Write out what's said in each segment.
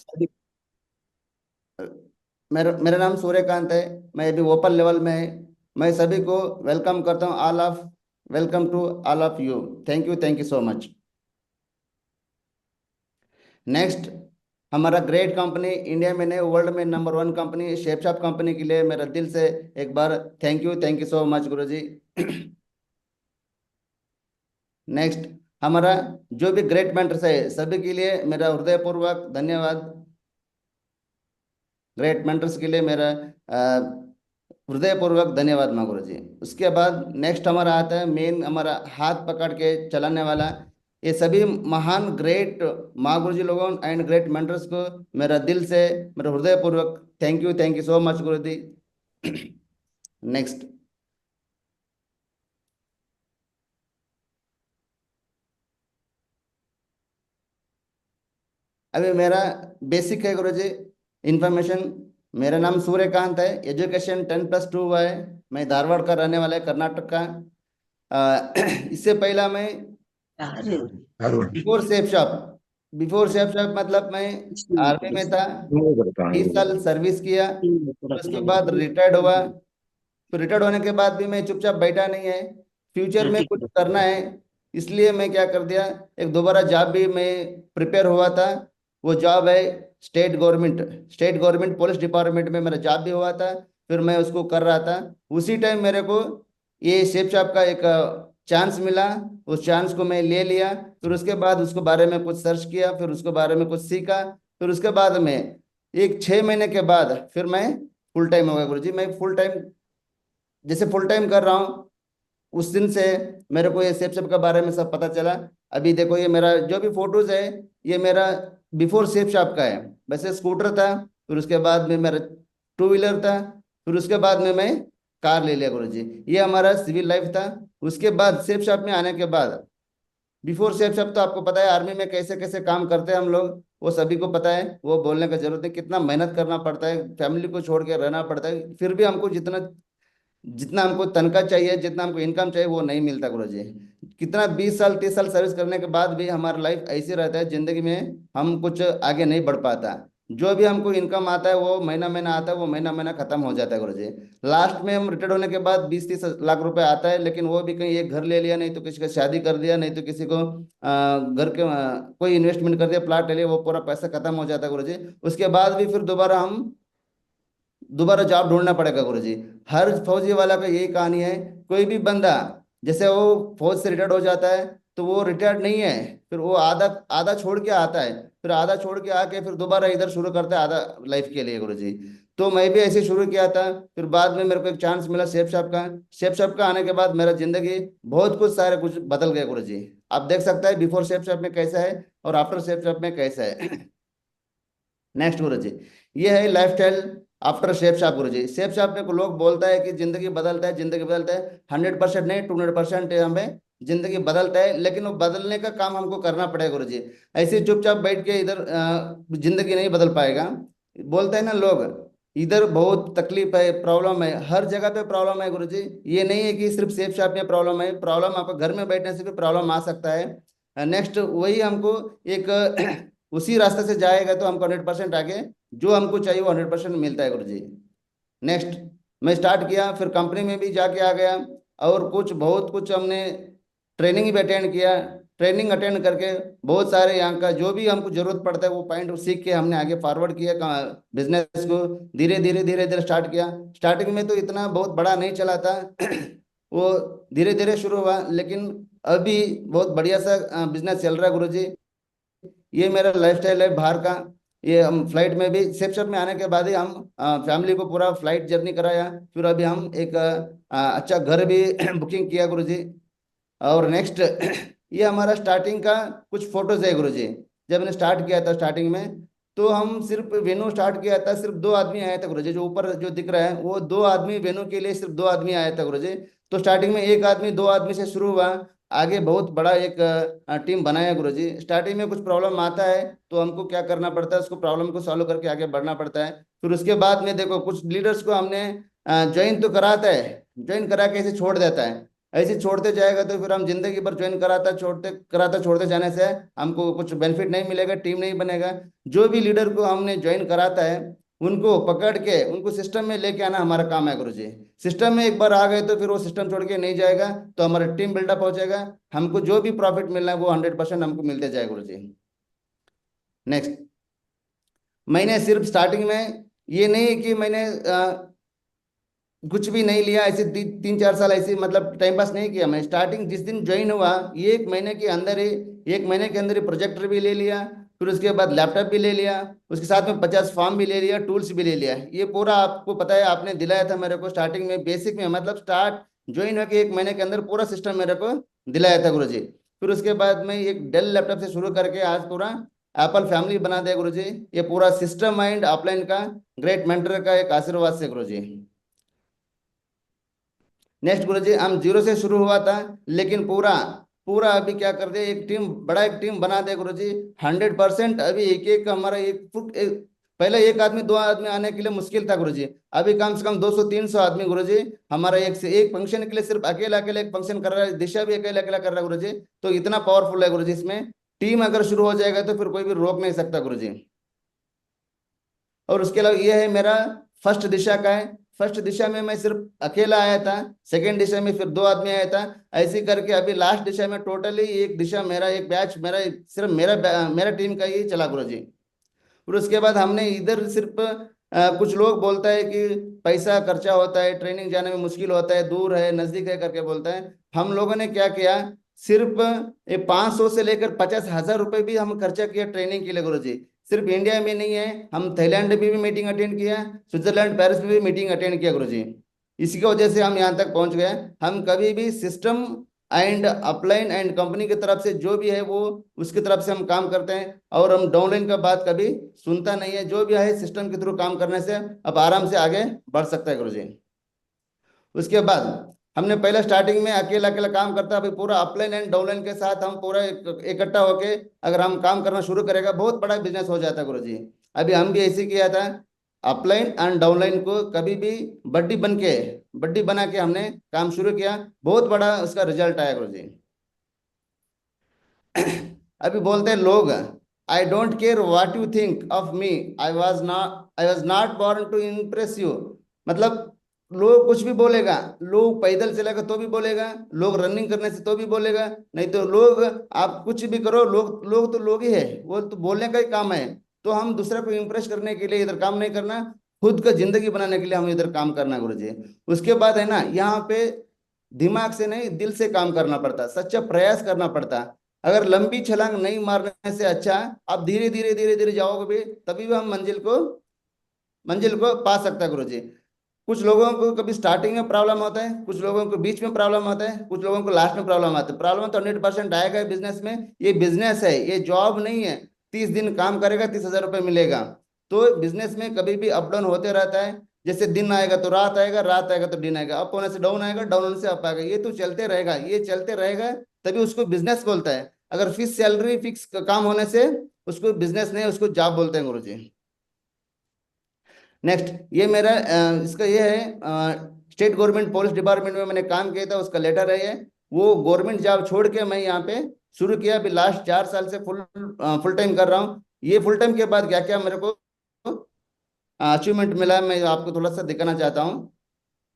सभी मेरा मेरा नाम सूर्यकांत है। मैं अभी वोपल लेवल में है। मैं सभी को वेलकम करता हूँ। All of welcome to all of you. Thank you so much. Next, हमारा ग्रेट कंपनी इंडिया में नहीं वर्ल्ड में number one company shape shop company के लिए मेरा दिल से एक बार thank you so much Guru ji. Next, हमारा जो भी ग्रेट मेंटर्स है सभी के लिए मेरा हृदयपूर्वक धन्यवाद। ग्रेट मेंटर्स के लिए मेरा हृदयपूर्वक धन्यवाद माँ गुरु जी। उसके बाद नेक्स्ट हमारा आता है मेन, हमारा हाथ पकड़ के चलाने वाला। ये सभी महान ग्रेट माँ गुरु जी लोगों एंड ग्रेट मेंटर्स को मेरा दिल से, मेरा हृदयपूर्वक thank you so much Guru ji. Next, अभी मेरा बेसिक है गुरु जी इन्फॉर्मेशन। मेरा नाम सूर्यकांत है। एजुकेशन 10+2 हुआ है। मैं धारवाड़ का रहने वाला है, कर्नाटक का। इससे पहला मैं before Safe shop, before Safe shop मतलब मैं आर्मी में था। 20 साल सर्विस किया। उसके बाद रिटायर्ड हुआ। तो रिटायर्ड होने के बाद भी मैं चुपचाप बैठा नहीं है, फ्यूचर में कुछ करना है। इसलिए मैं क्या कर दिया, एक दोबारा जॉब भी मैं प्रिपेयर हुआ था। वो जॉब है स्टेट गवर्नमेंट पुलिस डिपार्टमेंट में मेरा जॉब भी हुआ था। फिर मैं उसको कर रहा था। उसी टाइम मेरे को ये शेप शॉप का एक चांस मिला। उस चांस को मैं ले लिया। फिर उसके बाद उसके बारे में कुछ सर्च किया, फिर उसके बारे में कुछ सीखा। फिर उसके बाद में एक 6 महीने के बाद फिर मैं फुल टाइम हो गया गुरु जी। मैं फुल टाइम, जैसे फुल टाइम कर रहा हूँ, उस दिन से मेरे को ये सेप सेप के बारे में सब पता चला। अभी देखो ये मेरा जो भी फोटोज है, ये मेरा बिफोर सेप शॉप का है। वैसे स्कूटर था, फिर उसके बाद में मेरा टू व्हीलर था, फिर उसके बाद में मैं कार ले लिया गुरु जी। ये हमारा सिविल लाइफ था। उसके बाद सेप शॉप में आने के बाद, बिफोर सेफ शॉप तो आपको पता है आर्मी में कैसे कैसे काम करते हैं हम लोग, वो सभी को पता है। वो बोलने का जरूरत नहीं, कितना मेहनत करना पड़ता है, फैमिली को छोड़ के रहना पड़ता है, फिर भी हमको जितना जितना हमको तनख्वाह चाहिए, जितना हमको इनकम चाहिए वो नहीं मिलता गुरु जी। कितना 20 साल 30 साल सर्विस करने के बाद भी हमारा लाइफ ऐसे रहता है, जिंदगी में हम कुछ आगे नहीं बढ़ पाता। जो भी हमको इनकम आता है वो महीना महीना आता है, वो महीना महीना खत्म हो जाता है गुरु जी। लास्ट में हम रिटायर्ड होने के बाद 20-30 लाख रुपए आता है, लेकिन वो भी कहीं एक घर ले लिया, नहीं तो किसी का शादी कर दिया, नहीं तो किसी को घर के कोई इन्वेस्टमेंट कर दिया, प्लाट ले लिया, वो पूरा पैसा खत्म हो जाता है गुरु जी। उसके बाद भी फिर दोबारा हम दोबारा जॉब ढूंढना पड़ेगा गुरु जी। हर फौजी वाला का यही कहानी है। कोई भी बंदा जैसे वो फौज से रिटायर्ड हो जाता है, तो वो रिटायर्ड नहीं है, फिर वो आधा आधा छोड़ के आता है, फिर आधा छोड़ के आके फिर दोबारा इधर शुरू करता है आधा लाइफ के लिए गुरु जी। तो मैं भी ऐसे शुरू किया था। फिर बाद में मेरे को एक चांस मिला शेफ साहब का। शेफ साहब का आने के बाद मेरा जिंदगी बहुत कुछ सारे कुछ बदल गया गुरु जी। आप देख सकते हैं बिफोर शेफ साहब में कैसा है और आफ्टर शेफ साहब में कैसा है। नेक्स्ट गुरु जी, ये है life style after chef shop गुरु जी। शेफ शॉप में को लोग बोलता है कि जिंदगी बदलता है, जिंदगी बदलता है। 100% नहीं, 200% हमें जिंदगी बदलता है, लेकिन वो बदलने का काम हमको करना पड़ेगा गुरु जी। ऐसे चुपचाप बैठ के इधर जिंदगी नहीं बदल पाएगा। बोलते हैं ना लोग, इधर बहुत तकलीफ है, प्रॉब्लम है, हर जगह पे प्रॉब्लम है गुरु जी। ये नहीं है कि सिर्फ सेफ शॉप में प्रॉब्लम है, प्रॉब्लम आपको घर में बैठने से भी प्रॉब्लम आ सकता है। नेक्स्ट वही हमको एक उसी रास्ते से जाएगा तो हमको 100% आगे जो हमको चाहिए वो 100% मिलता है गुरु जी। नेक्स्ट, मैं स्टार्ट किया, फिर कंपनी में भी जाके आ गया, और कुछ बहुत कुछ हमने ट्रेनिंग भी अटेंड किया। ट्रेनिंग अटेंड करके बहुत सारे यहाँ का जो भी हमको जरूरत पड़ता है वो पॉइंट सीख के हमने आगे फॉरवर्ड किया बिजनेस को। धीरे धीरे स्टार्ट किया। स्टार्टिंग में तो इतना बहुत बड़ा नहीं चला था। वो धीरे धीरे शुरू हुआ, लेकिन अभी बहुत बढ़िया सा बिजनेस चल रहा है गुरु जी। ये मेरा लाइफस्टाइल है बाहर का। ये हम फ्लाइट में भी सेक्शन में आने के बाद ही हम फैमिली को पूरा फ्लाइट जर्नी कराया। फिर अभी हम एक अच्छा घर भी बुकिंग किया गुरु जी। और नेक्स्ट, ये हमारा स्टार्टिंग का कुछ फोटोज है गुरु जी। जब मैंने स्टार्ट किया था स्टार्टिंग में, तो हम सिर्फ वेन्यू स्टार्ट किया था, सिर्फ 2 आदमी आए थे गुरु जी। जो ऊपर जो दिख रहा है वो 2 आदमी, वेन्यू के लिए सिर्फ 2 आदमी आए थे गुरु जी। तो स्टार्टिंग में एक आदमी 2 आदमी से शुरू हुआ, आगे बहुत बड़ा एक टीम बनाया गुरु जी। स्टार्टिंग में कुछ प्रॉब्लम आता है तो हमको क्या करना पड़ता है, उसको प्रॉब्लम को सॉल्व करके आगे बढ़ना पड़ता है। फिर उसके बाद में देखो कुछ लीडर्स को हमने ज्वाइन तो कराता है, ज्वाइन करा के ऐसे छोड़ देता है। ऐसे छोड़ते जाएगा तो फिर हम जिंदगी भर ज्वाइन कराता छोड़ते जाने से हमको कुछ बेनिफिट नहीं मिलेगा, टीम नहीं बनेगा। जो भी लीडर को हमने ज्वाइन कराता है उनको पकड़ के उनको सिस्टम में लेके आना हमारा काम है गुरु जी। सिस्टम में एक बार आ गए तो फिर वो सिस्टम छोड़ के नहीं जाएगा, तो हमारा टीम बिल्डअप हो जाएगा। हमको जो भी प्रॉफिट मिलना है वो 100% हमको मिलते जाएगा गुरु जी। नेक्स्ट, मैंने सिर्फ स्टार्टिंग में ये नहीं कि मैंने कुछ भी नहीं लिया ऐसे 3-4 साल ऐसे मतलब टाइम पास नहीं किया। मैं स्टार्टिंग जिस दिन ज्वाइन हुआ 1 महीने के अंदर ही 1 महीने के अंदर ही प्रोजेक्टर भी ले लिया, फिर उसके बाद लैपटॉप भी ले लिया, उसके साथ में 50 फॉर्म भी ले लिया, टूल्स भी ले लिया। ये पूरा आपको पता है, आपने दिलाया था मेरे को स्टार्टिंग में बेसिक में, मतलब स्टार्ट ज्वाइन होकर 1 महीने के अंदर पूरा सिस्टम मेरे को दिलाया था गुरु जी। फिर उसके बाद मैं एक डेल लैपटॉप से शुरू करके आज पूरा एप्पल फैमिली बना दिया गुरु जी। ये पूरा सिस्टम माइंड अपलाइन का ग्रेट मेंटर का एक आशीर्वाद से गुरु जी। नेक्स्ट गुरु जी, हम जीरो से शुरू हुआ था लेकिन पूरा पूरा अभी क्या कर दिया, एक टीम, बड़ा एक टीम बना दिया गुरु जी। 100% अभी एक एक हमारा पहले एक आदमी 2 आदमी आने के लिए मुश्किल था गुरु जी। अभी कम से कम 200-300 आदमी गुरु जी हमारा एक से एक फंक्शन के लिए सिर्फ अकेला अकेला एक फंक्शन कर रहा है। दिशा भी अकेला अकेला कर रहा है गुरु जी। तो इतना पावरफुल है गुरु जी इसमें। टीम अगर शुरू हो जाएगा तो फिर कोई भी रोक नहीं सकता गुरु जी। और उसके अलावा ये है मेरा फर्स्ट दिशा का है। फर्स्ट दिशा में मैं सिर्फ अकेला आया था, सेकंड दिशा में फिर 2 आदमी आया था। ऐसे करके अभी लास्ट दिशा में टोटली एक दिशा मेरा एक बैच मेरा सिर्फ मेरा टीम का ही चला गुरु जी। फिर उसके बाद हमने इधर सिर्फ कुछ लोग बोलता है कि पैसा खर्चा होता है, ट्रेनिंग जाने में मुश्किल होता है, दूर है नजदीक है करके बोलता है। हम लोगों ने क्या किया, सिर्फ ये 500 से लेकर 50,000 रुपए भी हम खर्चा किया ट्रेनिंग के लिए गुरु जी। सिर्फ इंडिया में नहीं है, हम थाईलैंड में भी मीटिंग अटेंड किया, स्विट्जरलैंड पेरिस में भी मीटिंग अटेंड किया गुरु जी। इसी की वजह से हम यहाँ तक पहुंच गए। हम कभी भी system and upline and company की तरफ से जो भी है वो उसकी तरफ से हम काम करते हैं, और हम डाउनलाइन का बात कभी सुनता नहीं है। जो भी है सिस्टम के थ्रू काम करने से अब आराम से आगे बढ़ सकता है गुरु जी। उसके बाद हमने पहले स्टार्टिंग में अकेला अकेला काम करता, अभी पूरा अपलाइन एंड डाउनलाइन के साथ हम पूरा इकट्ठा होके अगर हम काम करना शुरू करेगा बहुत बड़ा बिजनेस हो जाता है गुरु जी। अभी हम भी ऐसे किया था, अपलाइन एंड डाउनलाइन को कभी भी बड्डी बना के हमने काम शुरू किया, बहुत बड़ा उसका रिजल्ट आया गुरु जी। अभी बोलते हैं लोग, I don't care what you think of me, I was not born to impress you. मतलब लोग कुछ भी बोलेगा, लोग पैदल चलेगा तो भी बोलेगा, लोग रनिंग करने से तो भी बोलेगा, नहीं तो लोग आप कुछ भी करो, लोग तो लोग ही है, वो तो बोलने का ही काम है। तो हम दूसरे को इम्प्रेस करने के लिए इधर काम नहीं करना, खुद का जिंदगी बनाने के लिए हम इधर काम करना गुरु जी। उसके बाद है ना, यहाँ पे दिमाग से नहीं दिल से काम करना पड़ता, सच्चा प्रयास करना पड़ता। अगर लंबी छलांग नहीं मारने से अच्छा आप धीरे धीरे धीरे धीरे जाओगे भी, तभी भी हम मंजिल को पा सकता है गुरु जी। कुछ लोगों को कभी स्टार्टिंग में प्रॉब्लम होता है, कुछ लोगों को बीच में प्रॉब्लम होता है, कुछ लोगों को लास्ट में प्रॉब्लम आता है। प्रॉब्लम तो 100% आएगा बिजनेस में, ये बिजनेस है, ये जॉब नहीं है। 30 दिन काम करेगा 30,000 रुपये मिलेगा। तो बिजनेस में कभी भी अप डाउन होते रहता है। जैसे दिन आएगा तो रात आएगा, रात आएगा तो दिन आएगा, अप होने से डाउन आएगा, डाउन होने से अप आएगा, ये तो चलते रहेगा, ये चलते रहेगा। तभी उसको बिजनेस बोलता है। अगर फिक्स सैलरी फिक्स काम होने से उसको बिजनेस नहीं, उसको जॉब बोलते हैं गुरु जी। नेक्स्ट, ये मेरा इसका ये है, स्टेट गवर्नमेंट पुलिस डिपार्टमेंट में मैंने काम किया था, उसका लेटर है ये। वो गवर्नमेंट जॉब छोड़ के मैं यहाँ पे शुरू किया, अभी लास्ट 4 साल से फुल टाइम कर रहा हूँ। ये फुल टाइम के बाद क्या क्या मेरे को अचीवमेंट मिला है, मैं आपको थोड़ा सा दिखाना चाहता हूँ।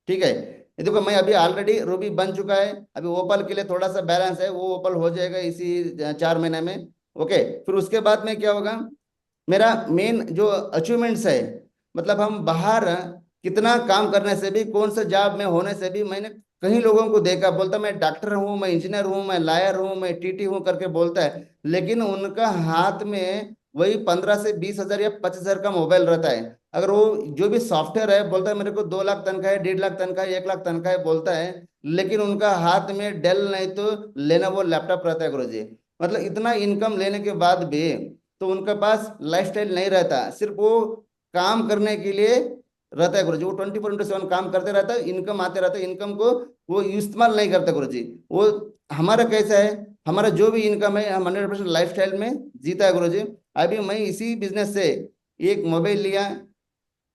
ठीक है, ये देखो, मैं अभी ऑलरेडी रूबी बन चुका है। अभी ओपल के लिए थोड़ा सा बैलेंस है, वो ओपल हो जाएगा इसी 4 महीने में। ओके, फिर उसके बाद में क्या होगा, मेरा मेन जो अचीवमेंट्स है, मतलब हम बाहर कितना काम करने से भी, कौन सा जॉब में होने से भी, मैंने कई लोगों को देखा, बोलता मैं डॉक्टर हूँ, मैं इंजीनियर हूँ, मैं लॉयर हूँ, मैं टीटी हूँ करके बोलता है, लेकिन उनका हाथ में वही 15 से 20 हजार या 25 हजार का मोबाइल रहता है। अगर वो जो भी सॉफ्टवेयर है बोलता है मेरे को 2 लाख तनख्वाह है, 1.5 लाख तनख्वाह है, 1 लाख तनख्वाह है बोलता है, लेकिन उनका हाथ में डेल नहीं तो लेनोवो लैपटॉप रहता है गुरु जी। मतलब इतना इनकम लेने के बाद भी तो उनके पास लाइफस्टाइल नहीं रहता, सिर्फ वो काम करने के लिए रहता है गुरु जी। वो 24/7 काम करते रहता है, इनकम आते रहता है, इनकम को वो इस्तेमाल नहीं करता गुरु जी। वो हमारा कैसा है, हमारा जो भी इनकम है हम 100% लाइफस्टाइल में जीता है गुरु जी। अभी मैं इसी बिजनेस से एक मोबाइल लिया,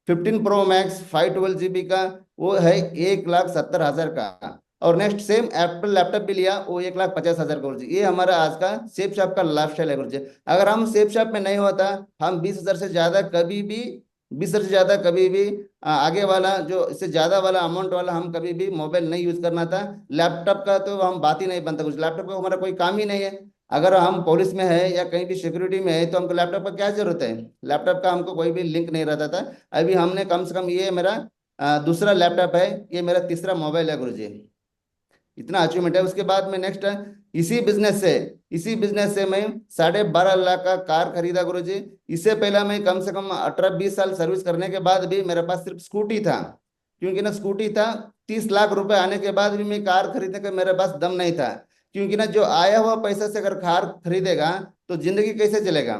15 Pro Max 512 GB का, वो है 1,70,000 का। और नेक्स्ट सेम एप्पल लैपटॉप भी लिया, वो 1,50,000 गुरु जी। ये हमारा आज का सेफ शॉप का लाइफ स्टाइल है गुरु जी। अगर हम सेफ शॉप में नहीं होता, हम 20,000 से ज्यादा कभी भी, 20,000 से ज्यादा कभी भी आगे वाला जो इससे ज्यादा वाला अमाउंट वाला हम कभी भी मोबाइल नहीं यूज करना था। लैपटॉप का तो हम बात ही नहीं बनता कुछ, लैपटॉप का हमारा कोई काम ही नहीं है। अगर हम पुलिस में है या कहीं भी सिक्योरिटी में है तो हमको लैपटॉप का क्या जरूरत है? लैपटॉप का हमको कोई भी लिंक नहीं रहता था। अभी हमने कम से कम, ये मेरा दूसरा लैपटॉप है, ये मेरा तीसरा मोबाइल है गुरुजी। इतना अचीवमेंट है। उसके बाद में नेक्स्ट है, इसी बिजनेस से मैं 12.5 लाख का कार खरीदा गुरुजी। इससे पहला मैं कम से कम 18-20 साल सर्विस करने के बाद भी मेरे पास सिर्फ स्कूटी था, क्योंकि ना स्कूटी था। 30 लाख रुपए आने के बाद भी मैं कार खरीदने का मेरे पास दम नहीं था, क्योंकि ना जो आया हुआ पैसा से अगर कार खरीदेगा तो जिंदगी कैसे चलेगा?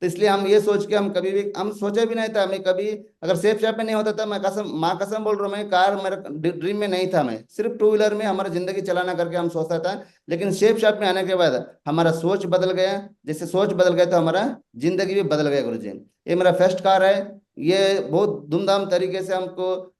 तो इसलिए हम ये सोच के, हम कभी भी हम सोचा भी नहीं था, मैं कभी अगर सेफ शॉप में नहीं होता था, मैं कसम माँ कसम बोल रहा हूँ, मैं कार मेरा ड्रीम में नहीं था। मैं सिर्फ टू व्हीलर में हमारा जिंदगी चलाना करके हम सोचता था। लेकिन सेफ शॉप में आने के बाद हमारा सोच बदल गया। जैसे सोच बदल गया तो हमारा जिंदगी भी बदल गया गुरुजी। ये मेरा फर्स्ट कार है। ये बहुत धूमधाम तरीके से हमको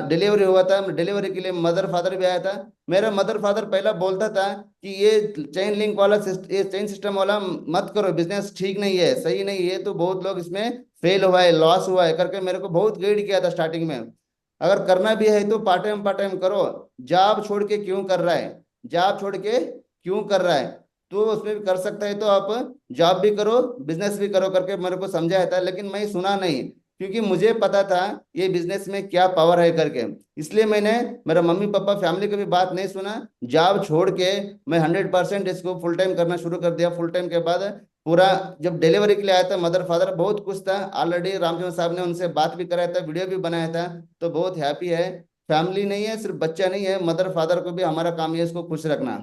डिलीवरी हुआ था। डिलीवरी के लिए मदर फादर भी आया था। मेरा मदर फादर पहला बोलता था कि ये चेन लिंक वाला ये चेन सिस्टम वाला मत करो, बिजनेस ठीक नहीं है, सही नहीं है, तो बहुत लोग इसमें फेल हुआ है, लॉस हुआ है करके मेरे को बहुत गाइड किया था स्टार्टिंग में। अगर करना भी है तो पार्ट टाइम करो, जॉब छोड़ के क्यों कर रहा है, जॉब छोड़ के क्यों कर रहा है, तो उसमें भी कर सकता है तो आप जॉब भी करो, बिजनेस भी करो करके मेरे को समझाया था। लेकिन मैं सुना नहीं, क्योंकि मुझे पता था ये बिजनेस में क्या पावर है करके। इसलिए मैंने मेरा मम्मी पापा फैमिली की भी बात नहीं सुना, जॉब छोड़ के मैं 100% इसको फुल टाइम करना शुरू कर दिया। फुल टाइम के बाद पूरा, जब डिलीवरी के लिए आया था मदर फादर बहुत खुश था। ऑलरेडी रामचंद्र साहब ने उनसे बात भी कराया था, वीडियो भी बनाया था, तो बहुत हैप्पी है। फैमिली नहीं है, सिर्फ बच्चा नहीं है, मदर फादर को भी हमारा काम है इसको खुश रखना।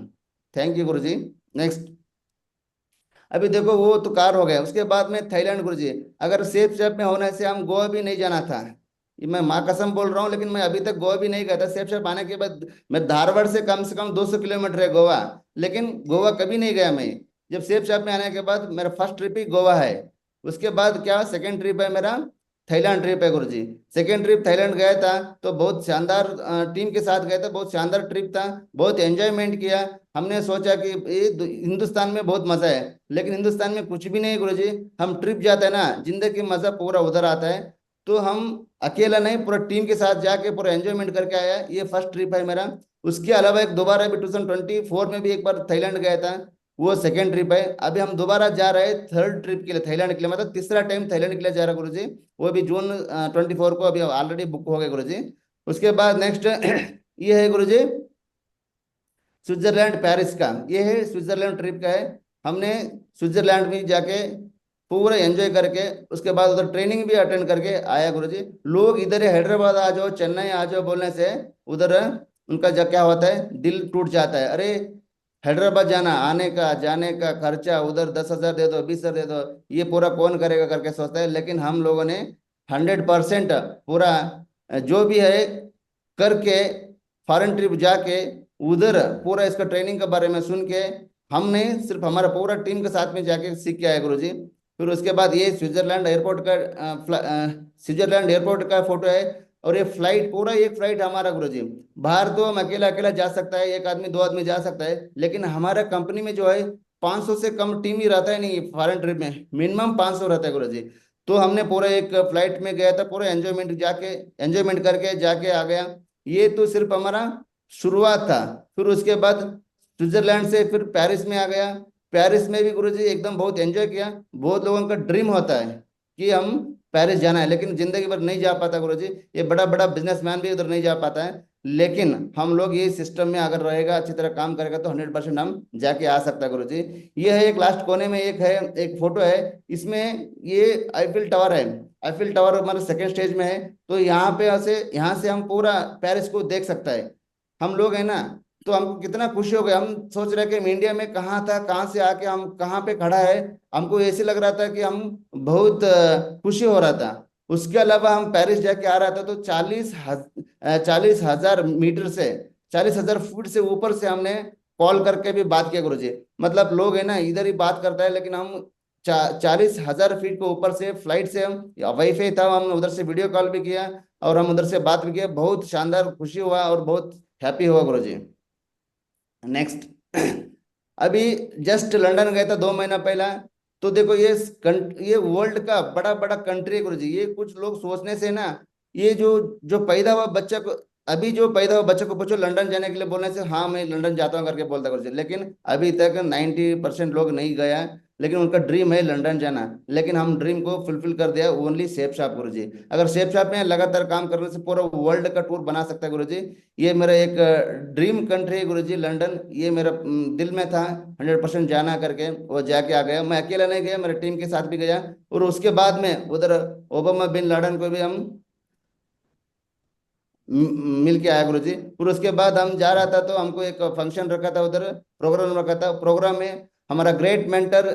Thank you Guruji. नेक्स्ट, अभी देखो वो तो कार हो गया। उसके बाद में थाईलैंड गुरुजी। अगर सेफ शेप में होने से हम गोवा भी नहीं जाना था। ये मैं माँ कसम बोल रहा हूँ, लेकिन मैं अभी तक गोवा भी नहीं गया था। सेफ शेप आने के बाद मैं धारवाड़ से कम 200 किलोमीटर है गोवा, लेकिन गोवा कभी नहीं गया मैं। जब सेफ शेप में आने के बाद मेरा फर्स्ट ट्रिप ही गोवा है। उसके बाद क्या, सेकेंड ट्रिप है मेरा थाईलैंड ट्रिप है गुरुजी। सेकेंड ट्रिप थाईलैंड गया था, तो बहुत शानदार टीम के साथ गया था, बहुत शानदार ट्रिप था, बहुत एंजॉयमेंट किया। हमने सोचा कि ये हिंदुस्तान में बहुत मजा है, लेकिन हिंदुस्तान में कुछ भी नहीं गुरुजी। हम ट्रिप जाते हैं ना, जिंदगी मजा पूरा उधर आता है। तो हम अकेला नहीं, पूरा टीम के साथ जाके पूरा एंजॉयमेंट करके आया। ये फर्स्ट ट्रिप है मेरा। उसके अलावा एक दोबारा भी 2024 में भी एक बार थाईलैंड गया था, वो सेकेंड ट्रिप है। अभी हम दोबारा जा रहे हैं थर्ड ट्रिप के लिए थाईलैंड के लिए, मतलब तीसरा टाइम थाईलैंड के लिए जा रहा है गुरुजी। वो भी जून 24 को अभी ऑलरेडी बुक हो गए गुरुजी। उसके बाद नेक्स्ट ये है गुरुजी स्विट्जरलैंड पेरिस का। ये है स्विट्जरलैंड ट्रिप का है। हमने स्विट्जरलैंड में जाके पूरा एंजॉय करके, उसके बाद उधर ट्रेनिंग भी अटेंड करके आया गुरुजी। लोग इधर हैदराबाद आ जाओ, चेन्नई आ जाओ बोलने से उधर उनका जब क्या होता है, दिल टूट जाता है। अरे हैदराबाद जाना, आने का जाने का खर्चा, उधर 10,000 दे दो, 20,000 दे दो, ये पूरा कौन करेगा करके सोचता है। लेकिन हम लोगों ने 100% पूरा जो भी है करके, फॉरेन ट्रिप जाके उधर पूरा इसका ट्रेनिंग के बारे में सुन के, हमने सिर्फ हमारा पूरा टीम के साथ में जाके सीख के आए गुरुजी। फिर उसके बाद ये स्विट्जरलैंड एयरपोर्ट का फोटो है। और ये फ्लाइट, पूरा एक फ्लाइट हमारा गुरुजी। बाहर तो हम अकेला अकेला जा सकता है, एक आदमी दो आदमी जा सकता है, लेकिन हमारा कंपनी में जो है 500 से कम टीम ही रहता है नहीं फॉरेन ट्रिप में, मिनिमम 500 रहता है गुरुजी। तो हमने पूरा एक फ्लाइट में गया था, पूरा एंजॉयमेंट करके जाके आ गया। ये तो सिर्फ हमारा शुरुआत था। फिर उसके बाद स्विट्जरलैंड से फिर पेरिस में आ गया। पेरिस में भी गुरुजी एकदम बहुत एंजॉय किया। बहुत लोगों का ड्रीम होता है कि हम पेरिस जाना है, लेकिन जिंदगी भर नहीं जा पाता गुरुजी। ये बड़ा बड़ा बिजनेसमैन भी उधर नहीं जा पाता है। लेकिन हम लोग ये सिस्टम में अगर रहेगा, अच्छी तरह काम करेगा, तो 100% हम जाके आ सकता है गुरुजी। ये है एक लास्ट कोने में एक है, एक फोटो है। इसमें ये आईफिल टावर है। आईफिल टावर हमारे सेकेंड स्टेज में है। तो यहाँ से हम पूरा पेरिस को देख सकता है। हम लोग है ना, तो हमको कितना खुशी हो गया। हम सोच रहे कि हम इंडिया में कहाँ था, कहाँ से आके हम कहाँ पे खड़ा है। हमको ऐसे लग रहा था कि हम बहुत खुशी हो रहा था। उसके अलावा हम पेरिस जाके आ रहा था, तो 40,000 मीटर से, 40,000 फुट से ऊपर से हमने कॉल करके भी बात किया गुरुजी। मतलब लोग है ना इधर ही बात करता है, लेकिन हम 40,000 फीट के ऊपर से फ्लाइट से, हम वाईफाई था, हम उधर से वीडियो कॉल भी किया और हम उधर से बात भी किया। बहुत शानदार खुशी हुआ और बहुत हैप्पी हुआ गुरुजी। नेक्स्ट, अभी जस्ट लंदन गया था 2 महीना पहला। तो देखो ये वर्ल्ड का बड़ा बड़ा कंट्री है गुरुजी। ये कुछ लोग सोचने से ना, ये जो जो पैदा हुआ बच्चा को, अभी जो पैदा हुआ बच्चे को पूछो लंदन जाने के लिए, बोलने से हाँ मैं लंदन जाता हूँ करके बोलता गुरुजी, लेकिन अभी तक 90% लोग नहीं गया। लेकिन उनका ड्रीम है लंदन जाना। लेकिन हम ड्रीम को फुलफिल कर दिया ओनली शेफ शॉप गुरुजी। अगर शेफ शॉप में लगातार काम करने से पूरा वर्ल्ड का टूर बना सकता है गुरुजी। ये मेरा एक ड्रीम कंट्री है गुरुजी लंदन। ये मेरा दिल में था 100% जाना करके, वो जाके आ गया। मैं अकेला नहीं गया, मेरे टीम के साथ भी गया। और उसके बाद में उधर ओबामा बिन लादेन को भी हम मिल के आया गुरुजी। फिर उसके बाद हम जा रहा था तो हमको एक फंक्शन रखा था उधर, प्रोग्राम रखा था। प्रोग्राम में हमारा ग्रेट मेंटर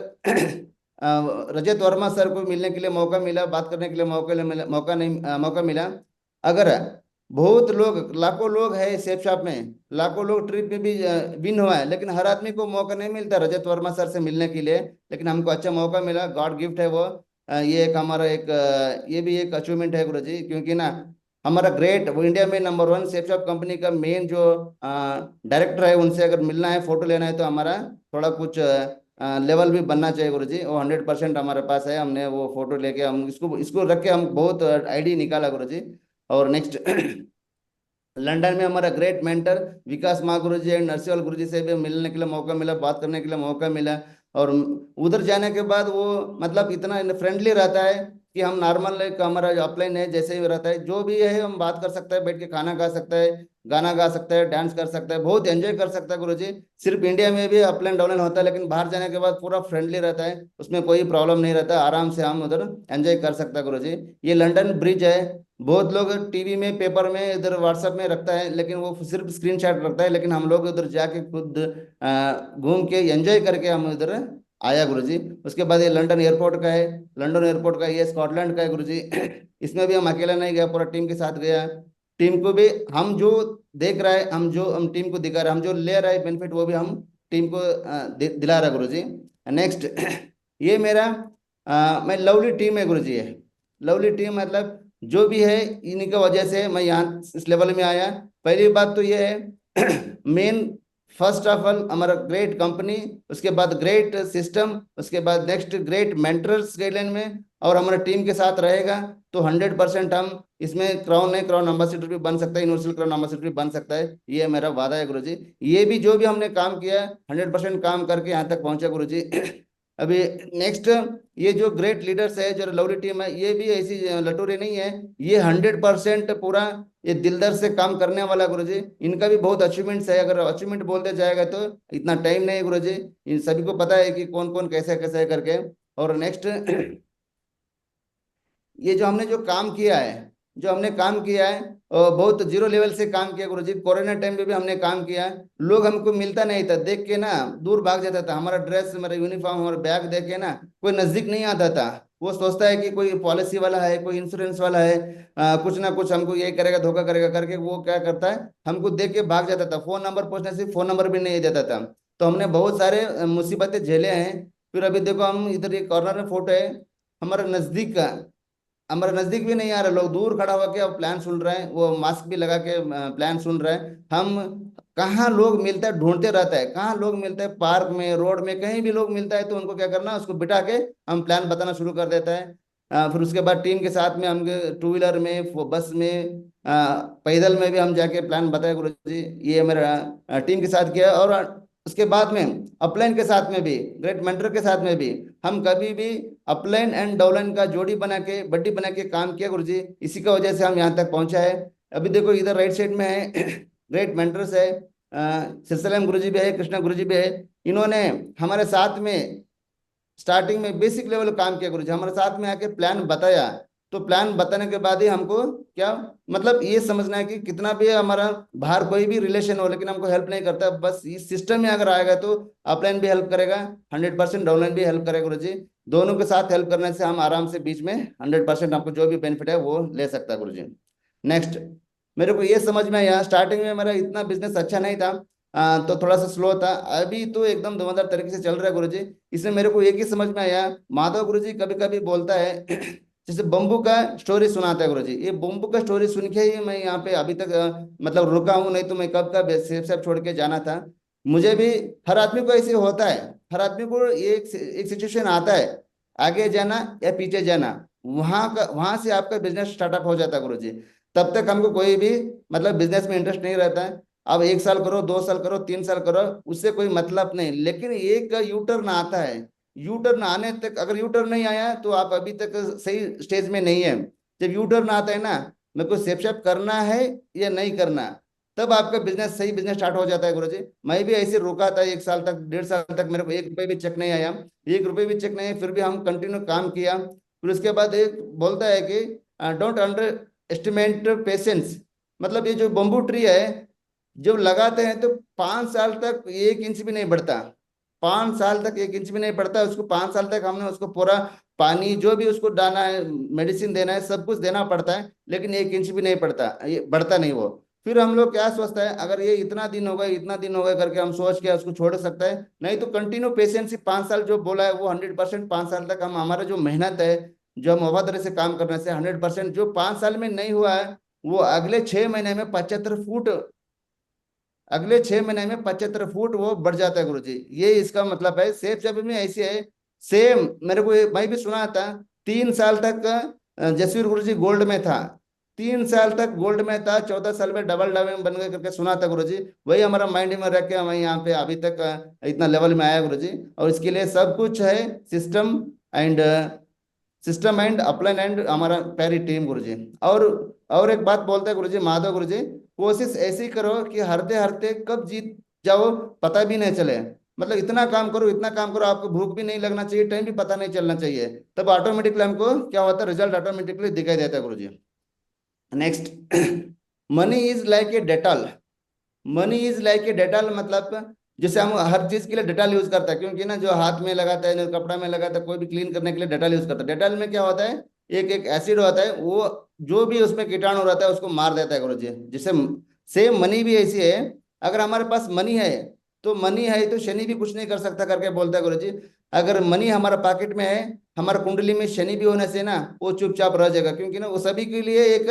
रजत वर्मा सर को मिलने के लिए मौका मिला, बात करने के लिए मौका मिला। अगर बहुत लोग, लाखों लोग है सेफ शॉप में, लाखों लोग ट्रिप में भी विन हुआ है, लेकिन हर आदमी को मौका नहीं मिलता रजत वर्मा सर से मिलने के लिए। लेकिन हमको अच्छा मौका मिला, गॉड गिफ्ट है वो। ये एक हमारा एक ये भी एक अचीवमेंट है गुरुजी, क्योंकि ना हमारा ग्रेट, वो इंडिया में नंबर 1 सेफ शॉप कंपनी का मेन जो डायरेक्टर है, उनसे अगर मिलना है, फोटो लेना है, तो हमारा थोड़ा कुछ लेवल भी बनना चाहिए गुरुजी। वो 100% हमारे पास है। हमने वो फोटो लेके हम इसको इसको रख के हम बहुत आईडी निकाला गुरुजी। और नेक्स्ट लंदन में हमारा ग्रेट मेंटर विकास माँ गुरु जी एंड नरसिंह गुरु जी से भी मिलने के लिए मौका मिला, बात करने के लिए मौका मिला। और उधर जाने के बाद वो मतलब इतना फ्रेंडली रहता है कि हम नॉर्मल एक हमारा अपलाइन है जैसे ही रहता है, जो भी है हम बात कर सकते हैं, बैठ के खाना खा सकते हैं, गाना गा सकते हैं, डांस कर सकते हैं, बहुत एंजॉय कर सकता है गुरु जी। सिर्फ इंडिया में भी अपलाइन डाउनलाइन होता है, लेकिन बाहर जाने के बाद पूरा फ्रेंडली रहता है, उसमें कोई प्रॉब्लम नहीं रहता, आराम से हम उधर एंजॉय कर सकते हैं गुरु जी। ये लंदन ब्रिज है। बहुत लोग टीवी में, पेपर में, इधर व्हाट्सएप में रखता है, लेकिन वो सिर्फ स्क्रीनशॉट रखता है। लेकिन हम लोग उधर जाके खुद घूम के एंजॉय करके हम उधर आया गुरुजी। उसके बाद ये लंदन एयरपोर्ट का है। लंदन एयरपोर्ट का, ये स्कॉटलैंड का है गुरुजी। इसमें भी हम अकेला नहीं गया, पूरा टीम के साथ गया। टीम को भी हम जो देख रहा है, हम टीम को दिखा रहे हैं, हम जो ले रहा है बेनिफिट, वो भी हम टीम को दिला रहा है गुरुजी। नेक्स्ट, ये मेरा मैं लवली टीम है गुरुजी। है लवली टीम, मतलब जो भी है इन्हीं की वजह से मैं यहाँ इस लेवल में आया। पहली बात तो ये है मेन, फर्स्ट ऑफ ऑल हमारा ग्रेट कंपनी, उसके बाद ग्रेट सिस्टम, उसके बाद नेक्स्ट ग्रेट मेंटर्स गाइडलाइन में, और हमारा टीम के साथ रहेगा तो 100% हम इसमें क्राउन है, क्राउन एम्बेसडर भी बन सकता है, यूनिवर्सल क्राउन एम्बेसडर भी बन सकता है। ये मेरा वादा है गुरुजी। ये भी जो भी हमने काम किया है 100% काम करके यहाँ तक पहुंचा गुरुजी। अभी नेक्स्ट, ये जो ग्रेट लीडर्स है, जो लवली टीम है, ये भी ऐसी लटोरी नहीं है। ये 100% पूरा ये दिलदार से काम करने वाला गुरुजी। इनका भी बहुत अचीवमेंट्स है, अगर अचीवमेंट बोलते जाएगा तो इतना टाइम नहीं है गुरुजी। इन सभी को पता है कि कौन कौन कैसे कैसे है करके। और नेक्स्ट, ये जो हमने जो काम किया है, जो हमने काम किया है, बहुत जीरो लेवल से काम किया गुरुजी। कोरोना टाइम पे भी हमने काम किया है। लोग हमको मिलता नहीं था, देख के ना दूर भाग जाता था। हमारा ड्रेस, हमारा यूनिफॉर्म, हमारा बैग देख के ना कोई नजदीक नहीं आता था। वो सोचता है कि कोई पॉलिसी वाला है, कोई इंश्योरेंस वाला है, कुछ ना कुछ हमको ये करेगा, धोखा करेगा करके वो क्या करता है, हमको देख के भाग जाता था। फोन नंबर पूछने से फोन नंबर भी नहीं देता था। तो हमने बहुत सारे मुसीबतें झेले हैं। फिर अभी देखो, हम इधर ये कॉर्नर में फोटो है हमारा नजदीक का, हमारे नजदीक भी नहीं आ रहा, लोग दूर खड़ा होकर अब प्लान सुन रहे हैं, वो मास्क भी लगा के प्लान सुन रहे हैं। हम कहाँ लोग मिलता है ढूंढते रहता है, कहाँ लोग मिलता है, पार्क में, रोड में, कहीं भी लोग मिलता है तो उनको क्या करना, उसको बिठा के हम प्लान बताना शुरू कर देता है। फिर उसके बाद टीम के साथ में हम टू व्हीलर में, बस में, पैदल में भी हम जाके प्लान बताए गुरु जी। ये मेरा टीम के साथ किया। और उसके बाद में अपलाइन के साथ में भी, ग्रेट मेंटर के साथ में भी हम कभी भी अपलाइन एंड डाउनलाइन का जोड़ी बना के, बड्डी बना के काम किया गुरुजी। इसी का वजह से हम यहाँ तक पहुंचा है। अभी देखो इधर राइट साइड में है ग्रेट मेंटर्स है, सिलसिलाम गुरुजी भी है, कृष्णा गुरुजी भी है। इन्होंने हमारे साथ में स्टार्टिंग में बेसिक लेवल काम किया गुरुजी, हमारे साथ में आके प्लान बताया। तो प्लान बताने के बाद ही हमको क्या, मतलब ये समझना है कि कितना भी हमारा बाहर कोई भी रिलेशन हो, लेकिन हमको हेल्प नहीं करता, बस इस सिस्टम में अगर आएगा तो अपलाइन भी हेल्प करेगा, 100% डाउनलाइन भी हेल्प करेगा गुरुजी। दोनों के साथ हेल्प करने से हम आराम से बीच में 100% आपको जो भी बेनिफिट है वो ले सकता है गुरुजी। नेक्स्ट, मेरे को ये समझ में आया, स्टार्टिंग में मेरा इतना बिजनेस अच्छा नहीं था, तो थोड़ा सा स्लो था। अभी तो एकदम धुआंधार तरीके से चल रहा है गुरुजी। इसमें मेरे को एक ही समझ में आया, माधव गुरुजी कभी कभी बोलता है जैसे बम्बू का स्टोरी सुनाता है गुरुजी। ये बम्बू का स्टोरी सुन के ही मैं यहाँ पे अभी तक मतलब रुका हूँ, नहीं तो मैं कब का सेफ सेफ छोड़ के जाना था। मुझे भी, हर आदमी को ऐसे होता है, हर आदमी को एक सिचुएशन आता है, आगे जाना या पीछे जाना, वहां से आपका बिजनेस स्टार्टअप हो जाता है गुरु जी। तब तक हमको कोई भी मतलब बिजनेस में इंटरेस्ट नहीं रहता है। अब 1 साल करो, 2 साल करो, 3 साल करो, उससे कोई मतलब नहीं। लेकिन एक यू टर्न आता है, यू टर्न आने तक, अगर यू टर्न नहीं आया तो आप अभी तक सही स्टेज में नहीं है। जब यू टर्न आता है ना, मेरे को सेप करना है या नहीं करना, तब आपका बिजनेस, सही बिजनेस स्टार्ट हो जाता है गुरु जी। मैं भी ऐसे रुका था 1 साल तक, 1.5 साल तक मेरे को 1 रुपये भी चेक नहीं आया, 1 रुपये भी चेक नहीं आया, फिर भी हम कंटिन्यू काम किया। फिर उसके बाद एक बोलता है कि डोंट अंडर एस्टिमेट पेशेंस। मतलब ये जो बम्बू ट्री है, जब लगाते हैं तो 5 साल तक 1 इंच भी नहीं बढ़ता, 5 साल तक 1 इंच भी नहीं बढ़ता। उसको 5 साल तक हमने उसको पूरा पानी जो भी उसको डालना है, मेडिसिन देना है, सब कुछ देना पड़ता है, लेकिन 1 इंच भी नहीं पड़ता, ये बढ़ता नहीं वो। फिर हम लोग क्या सोचता है, अगर ये इतना दिन हो गए, इतना दिन हो गए करके हम सोच के उसको छोड़ सकता है, नहीं तो कंटिन्यू पेशेंस 5 साल जो बोला है वो 100%, 5 साल तक हम, हमारा जो मेहनत है, जो हम वफादारी से काम करने से 100%, जो 5 साल में नहीं हुआ है, वो अगले 6 महीने में 75 फुट, अगले 6 महीने में 75 फुट वो बढ़ जाता है गुरु जी। ये इसका मतलब है। सेफ जब में ऐसी है, सेम मेरे को मैं भी सुना था, 3 साल तक जसवीर गुरु जी गोल्ड में था, 3 साल तक गोल्ड में था, 14 साल में डबल डायमंड बन गए करके सुना था गुरु जी। वही हमारा माइंड में रख के हम यहाँ पे अभी तक इतना लेवल में आया गुरु जी। और इसके लिए सब कुछ है, system and system and upline and हमारा प्यारी टीम गुरुजी। और और एक बात बोलते हैं गुरुजी, माधव गुरुजी, कोशिश ऐसी करो कि हरते हरते कब जीत जाओ पता भी नहीं चले। मतलब इतना काम करो, इतना काम करो, आपको भूख भी नहीं लगना चाहिए, टाइम भी पता नहीं चलना चाहिए, तब ऑटोमेटिकली हमको क्या होता है, रिजल्ट ऑटोमेटिकली दिखाई देता है Guruji. Next, money is like a Dettol. Money is like a Dettol, मतलब जैसे हम हर चीज के लिए डेटॉल यूज करता है, क्योंकि ना जो हाथ में लगाता है, जो कपड़ा में लगाता है, कोई भी क्लीन करने के लिए डेटॉल यूज करता है। डेटॉल में क्या होता है, एक एक एसिड होता है, वो जो भी उसमें कीटाणु रहता है उसको मार देता है गुरु जी। जिससे सेम मनी भी ऐसी है, अगर हमारे पास मनी है तो मनी है तो शनि भी कुछ नहीं कर सकता करके बोलता है गुरु जी। अगर मनी हमारा पॉकेट में है, हमारा कुंडली में शनि भी होने से ना वो चुपचाप रह जाएगा, क्योंकि ना वो सभी के लिए एक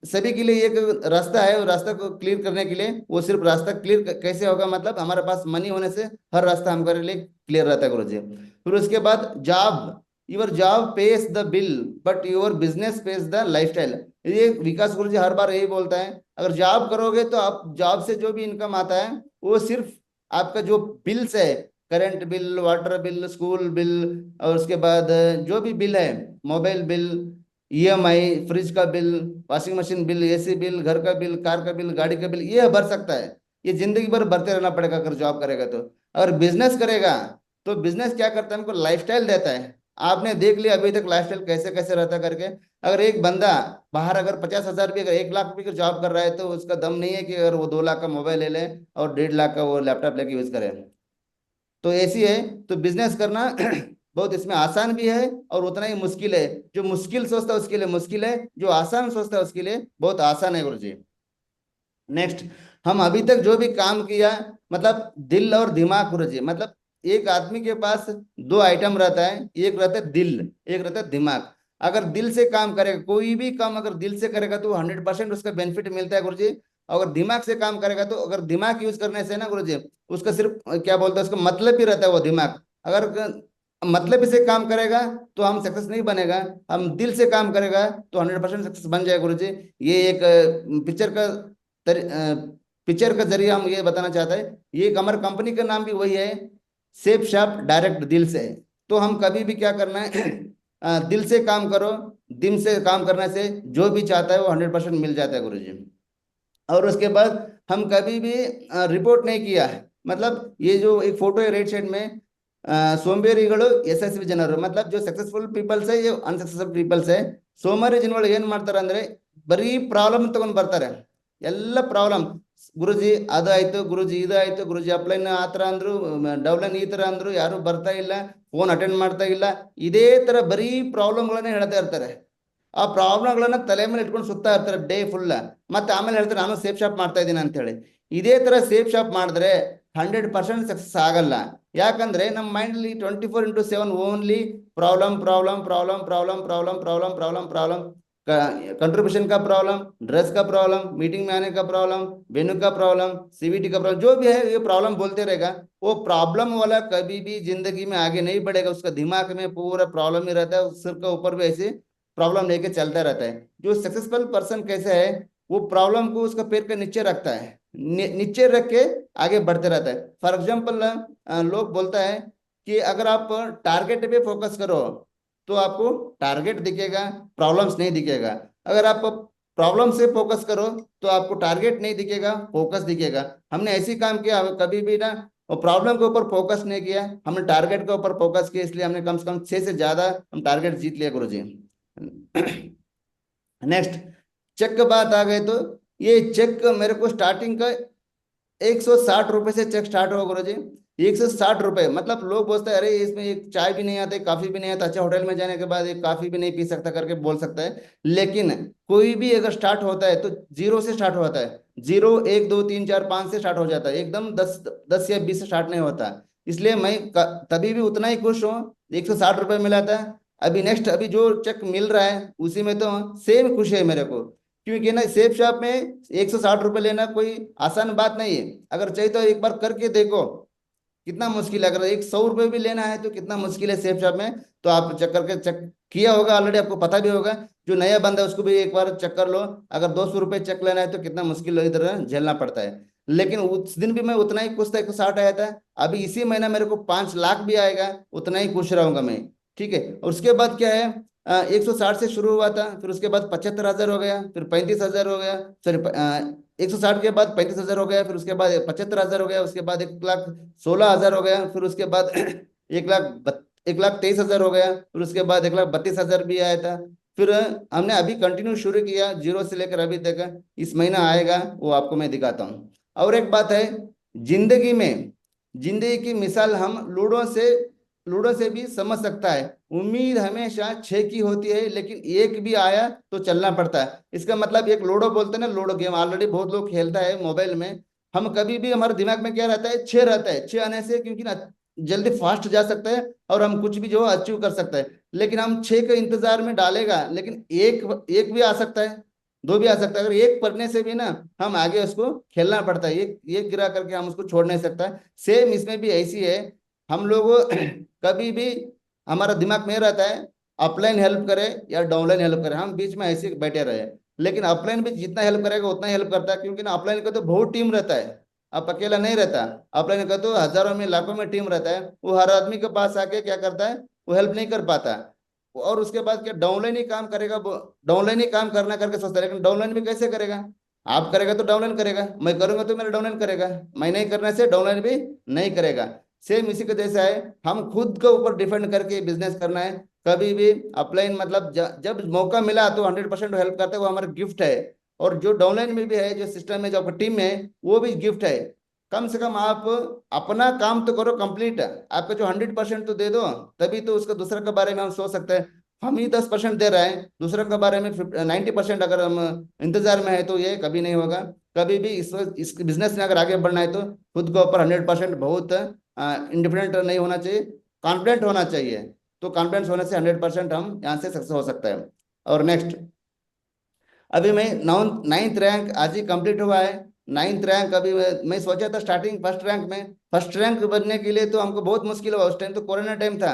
सभी के लिए एक रास्ता है, और रास्ता को क्लियर करने के लिए, वो सिर्फ रास्ता क्लियर कैसे होगा, मतलब हमारे पास मनी होने से हर रास्ता हमारे लिए क्लियर रहता है गुरु जी। फिर उसके बाद job, your job pays the bill but your business pays the lifestyle. ये विकास गुरु जी हर बार यही बोलता है, अगर जॉब करोगे तो आप जॉब से जो भी इनकम आता है वो सिर्फ आपका जो बिल्स है, current bill, water bill, school bill, और उसके बाद जो भी बिल है, मोबाइल बिल, ईएमआई, फ्रिज का bill, washing machine bill, AC bill, घर का बिल, कार का बिल, गाड़ी का बिल, ये भर सकता है। ये जिंदगी भर भरते रहना पड़ेगा अगर जॉब करेगा तो। अगर बिजनेस करेगा तो बिजनेस क्या करता है, हमको लाइफस्टाइल देता है। आपने देख लिया अभी तक लाइफस्टाइल कैसे कैसे रहता करके। अगर एक बंदा बाहर अगर 50,000 भी, अगर 1 लाख भी जॉब कर रहा है, तो उसका दम नहीं है कि अगर वो 2 लाख का मोबाइल ले ले और 1.5 लाख का वो लैपटॉप लेके यूज करे। तो ऐसी है। तो बिजनेस करना बहुत इसमें आसान भी है और उतना ही मुश्किल है। जो मुश्किल सोचता है उसके लिए मुश्किल है, जो आसान सोचता है उसके लिए बहुत आसान है गुरु जी। नेक्स्ट, हम अभी तक जो भी काम किया, मतलब दिल और दिमाग गुरु जी, मतलब एक आदमी के पास 2 आइटम रहता है, एक रहता है दिल, एक रहता है दिमाग। अगर दिल से काम करेगा, कोई भी काम अगर दिल से करेगा तो 100% उसका बेनिफिट मिलता है गुरु जी। अगर दिमाग से काम करेगा तो, अगर दिमाग यूज करने से ना गुरु जी, उसका सिर्फ क्या बोलते हैं, उसका मतलब ही रहता है वो दिमाग। अगर मतलब से काम करेगा तो हम सक्सेस नहीं बनेगा, हम दिल से काम करेगा तो 100% सक्सेस बन जाएगा गुरु जी। ये एक पिक्चर का पिक्चर का जरिए हम ये बताना चाहते हैं। ये हमारे कंपनी का नाम भी वही है, सेफ शॉप डायरेक्ट दिल से। तो हम कभी भी क्या करना है, दिल से काम करो, दिल से काम करने से जो भी चाहता है वो 100% मिल जाता है गुरु जी। और उसके बाद हम कभी भी रिपोर्ट नहीं किया है, मतलब ये जो एक फोटो है राइट साइड में, ಸೋಂಬೇರಿಗಳು ಯಶಸ್ವಿ ಜನರು, मतलब जो सक्सेसफुल पीपल्स है, ये अनसक्सेसफुल पीपल्स है। ಸೋಮಾರಿ ಜನಗಳು ಏನ್ ಮಾಡ್ತಾರೆ ಅಂದ್ರೆ ಬರೀ ಪ್ರಾಬ್ಲಮ್ ತಗೊಂಡ್ ಬರ್ತಾರೆ, ಎಲ್ಲ ಪ್ರಾಬ್ಲಮ್, ಗುರುಜಿ ಅದಾಯ್ತು, ಗುರುಜಿ ಇದಾಯ್ತು, ಗುರುಜಿ ಅಪ್ಲೈನ್ ಆತರ ಅಂದ್ರು, ಡೌನ್ಲೈನ್ ಈ ತರ ಅಂದ್ರು, ಯಾರು ಬರ್ತಾ ಇಲ್ಲ, ಫೋನ್ ಅಟೆಂಡ್ ಮಾಡ್ತಾ ಇಲ್ಲ, ಇದೇ ತರ ಬರೀ ಪ್ರಾಬ್ಲಮ್ಗಳನ್ನೇ ಹೇಳ್ತಾ ಇರ್ತಾರೆ। ಆ ಪ್ರಾಬ್ಲಮ್ಗಳನ್ನ ತಲೆ ಮೇಲೆ ಇಟ್ಕೊಂಡು ಸುತ್ತಾ ಇರ್ತಾರೆ ಡೇ ಫುಲ್, ಮತ್ತೆ ಆಮೇಲೆ ಹೇಳ್ತಾರೆ ನಾನು ಸೇಫ್ ಶಾಪ್ ಮಾಡ್ತಾ ಇದ್ದೀನಿ ಅಂತ ಹೇಳಿ। ಇದೇ ತರ ಸೇಫ್ ಶಾಪ್ ಮಾಡಿದ್ರೆ 100% ಸಕ್ಸಸ್ ಆಗಲ್ಲ। ಯಾಕಂದ್ರೆ ನಮ್ಮ mind 24x7 only problem problem problem problem problem problem problem problem, contribution का प्रॉब्लम, ड्रेस का प्रॉब्लम, मीटिंग में आने का प्रॉब्लम, वेन्यू का प्रॉब्लम, सीवीटी का प्रॉब्लम, जो भी है ये प्रॉब्लम बोलते रहेगा। वो प्रॉब्लम वाला कभी भी जिंदगी में आगे नहीं बढ़ेगा, उसका दिमाग में पूरा प्रॉब्लम ही रहता है, सिर के ऊपर भी ऐसे प्रॉब्लम लेके चलता रहता है। जो सक्सेसफुल पर्सन कैसे है, वो प्रॉब्लम को उसका पैर के नीचे रखता है, नीचे रख के आगे बढ़ते रहता है। फॉर एग्जाम्पल लोग बोलता है कि अगर आप टारगेट पे फोकस करो तो आपको टारगेट दिखेगा, प्रॉब्लम्स नहीं दिखेगा। अगर आप प्रॉब्लम से फोकस करो तो आपको टारगेट नहीं दिखेगा, फोकस दिखेगा। हमने ऐसी काम किया, कभी भी ना वो प्रॉब्लम के ऊपर फोकस नहीं किया, हमने टारगेट के ऊपर फोकस किया, इसलिए हमने कम से कम 6 से ज्यादा हम टारगेट जीत लिया गुरु जी। नेक्स्ट, चेक की बात आ गई तो ये चेक मेरे को स्टार्टिंग का 160 रुपए से चेक स्टार्ट होगा गुरु जी। 160 रुपए, मतलब लोग बोलते हैं अरे इसमें एक चाय भी नहीं आती, काफी भी नहीं आता, अच्छा होटल में जाने के बाद एक काफी भी नहीं पी सकता करके बोल सकता है। लेकिन कोई भी अगर स्टार्ट होता है तो जीरो से स्टार्ट होता है। जीरो, 1 2 3 4 5 से स्टार्ट हो जाता है, एकदम 10 10 या 20 से स्टार्ट नहीं होता। इसलिए मैं तभी भी उतना ही खुश हूँ, 160 रुपये मिला था। अभी नेक्स्ट, अभी जो चेक मिल रहा है उसी में तो सेम खुशी है मेरे को, क्योंकि ना सेफ शॉप में 160 रुपये लेना कोई आसान बात नहीं है। अगर चाहिए तो एक बार करके देखो कितना मुश्किल है, अगर 100 रुपये भी लेना है तो कितना मुश्किल है सेफ शॉप में। तो आप चेक करके, चेक किया होगा ऑलरेडी, आपको पता भी होगा। जो नया बंदा है उसको भी एक बार चेक कर लो, अगर 200 रुपये चेक लेना है तो कितना मुश्किल इधर झेलना पड़ता है। लेकिन उस दिन भी मैं उतना ही खुश था, 160 आया था। अभी इसी महीना मेरे को 5 लाख भी आएगा, उतना ही खुश रहूंगा मैं। ठीक है, और उसके बाद क्या है, 160 से शुरू हुआ था, फिर उसके बाद 75,000 हो गया, फिर 35,000 हो गया, सॉरी 160 के बाद 35,000 हो गया, फिर उसके बाद 75,000 हो गया, उसके बाद 1,16,000 हो गया, फिर उसके बाद 1,23,000 हो गया, फिर उसके बाद 1,32,000 भी आया था। फिर हमने अभी कंटिन्यू शुरू किया जीरो से लेकर अभी तक, इस महीना आएगा वो आपको मैं दिखाता हूँ। और एक बात है, जिंदगी में, जिंदगी की मिसाल हम लूडो से भी समझ सकता है। उम्मीद हमेशा 6 की होती है, लेकिन एक भी आया तो चलना पड़ता है। इसका मतलब एक लूडो बोलते हैं ना, लूडो गेम ऑलरेडी बहुत लोग खेलता है मोबाइल में। हम कभी भी, हमारे दिमाग में क्या रहता है, 6 रहता है, 6 आने से क्योंकि ना जल्दी फास्ट जा सकता है और हम कुछ भी जो अचीव कर सकते हैं। लेकिन हम 6 के इंतजार में डालेगा, लेकिन एक एक भी आ सकता है, दो भी आ सकता है। अगर एक पढ़ने से भी ना हम आगे उसको खेलना पड़ता है, एक गिरा करके हम उसको छोड़ नहीं सकता। सेम इसमें भी ऐसी है। हम लोग कभी भी, हमारा दिमाग में रहता है अपलाइन हेल्प करे या डाउनलाइन हेल्प करे, हम बीच में ऐसे बैठे रहे। लेकिन अपलाइन भी जितना हेल्प करेगा उतना हेल्प करता है, क्योंकि ना अपलाइन का तो बहुत टीम रहता है, आप अकेला नहीं रहता। अपलाइन का तो हजारों में लाखों में टीम रहता है, वो हर आदमी के पास आके क्या करता है, वो हेल्प नहीं कर पाता। और उसके बाद क्या डाउनलाइन ही काम करेगा, डाउनलाइन ही काम करना करके सोचता है, लेकिन डाउनलाइन भी कैसे करेगा? आप करेगा तो डाउनलाइन करेगा, मैं करूंगा तो मेरा डाउनलाइन करेगा, मैं नहीं करने से डाउनलाइन भी नहीं करेगा। सेम इसी के जैसा है, हम खुद के ऊपर डिपेंड करके बिजनेस करना है। कभी भी अपलाइन मतलब जब मौका मिला तो 100% हेल्प करते हैं, वो हमारा गिफ्ट है। और जो डाउनलाइन में भी है, जो सिस्टम में, जो आपका टीम है, वो भी गिफ्ट है। कम से कम आप अपना काम तो करो कंप्लीट, आपका जो 100% तो दे दो, तभी तो उसका दूसरे के बारे में हम सोच सकते हैं। हम ही 10% दे रहे हैं, दूसरे के बारे में 90% अगर हम इंतजार में है तो ये कभी नहीं होगा। कभी भी इस बिजनेस में अगर आगे बढ़ना है तो खुद के ऊपर 100% बहुत इंडिपेंडेंट नहीं होना चाहिए, कॉन्फिडेंट होना चाहिए। तो कॉन्फिडेंस होने से 100% हम यहाँ से सक्सेस हो सकता है। और नेक्स्ट, अभी मैं 9th रैंक आज ही कंप्लीट हुआ है। 9th रैंक, अभी मैं सोचा था स्टार्टिंग फर्स्ट रैंक में, फर्स्ट रैंक बनने के लिए तो हमको बहुत मुश्किल हुआ, उस टाइम तो कोरोना टाइम था।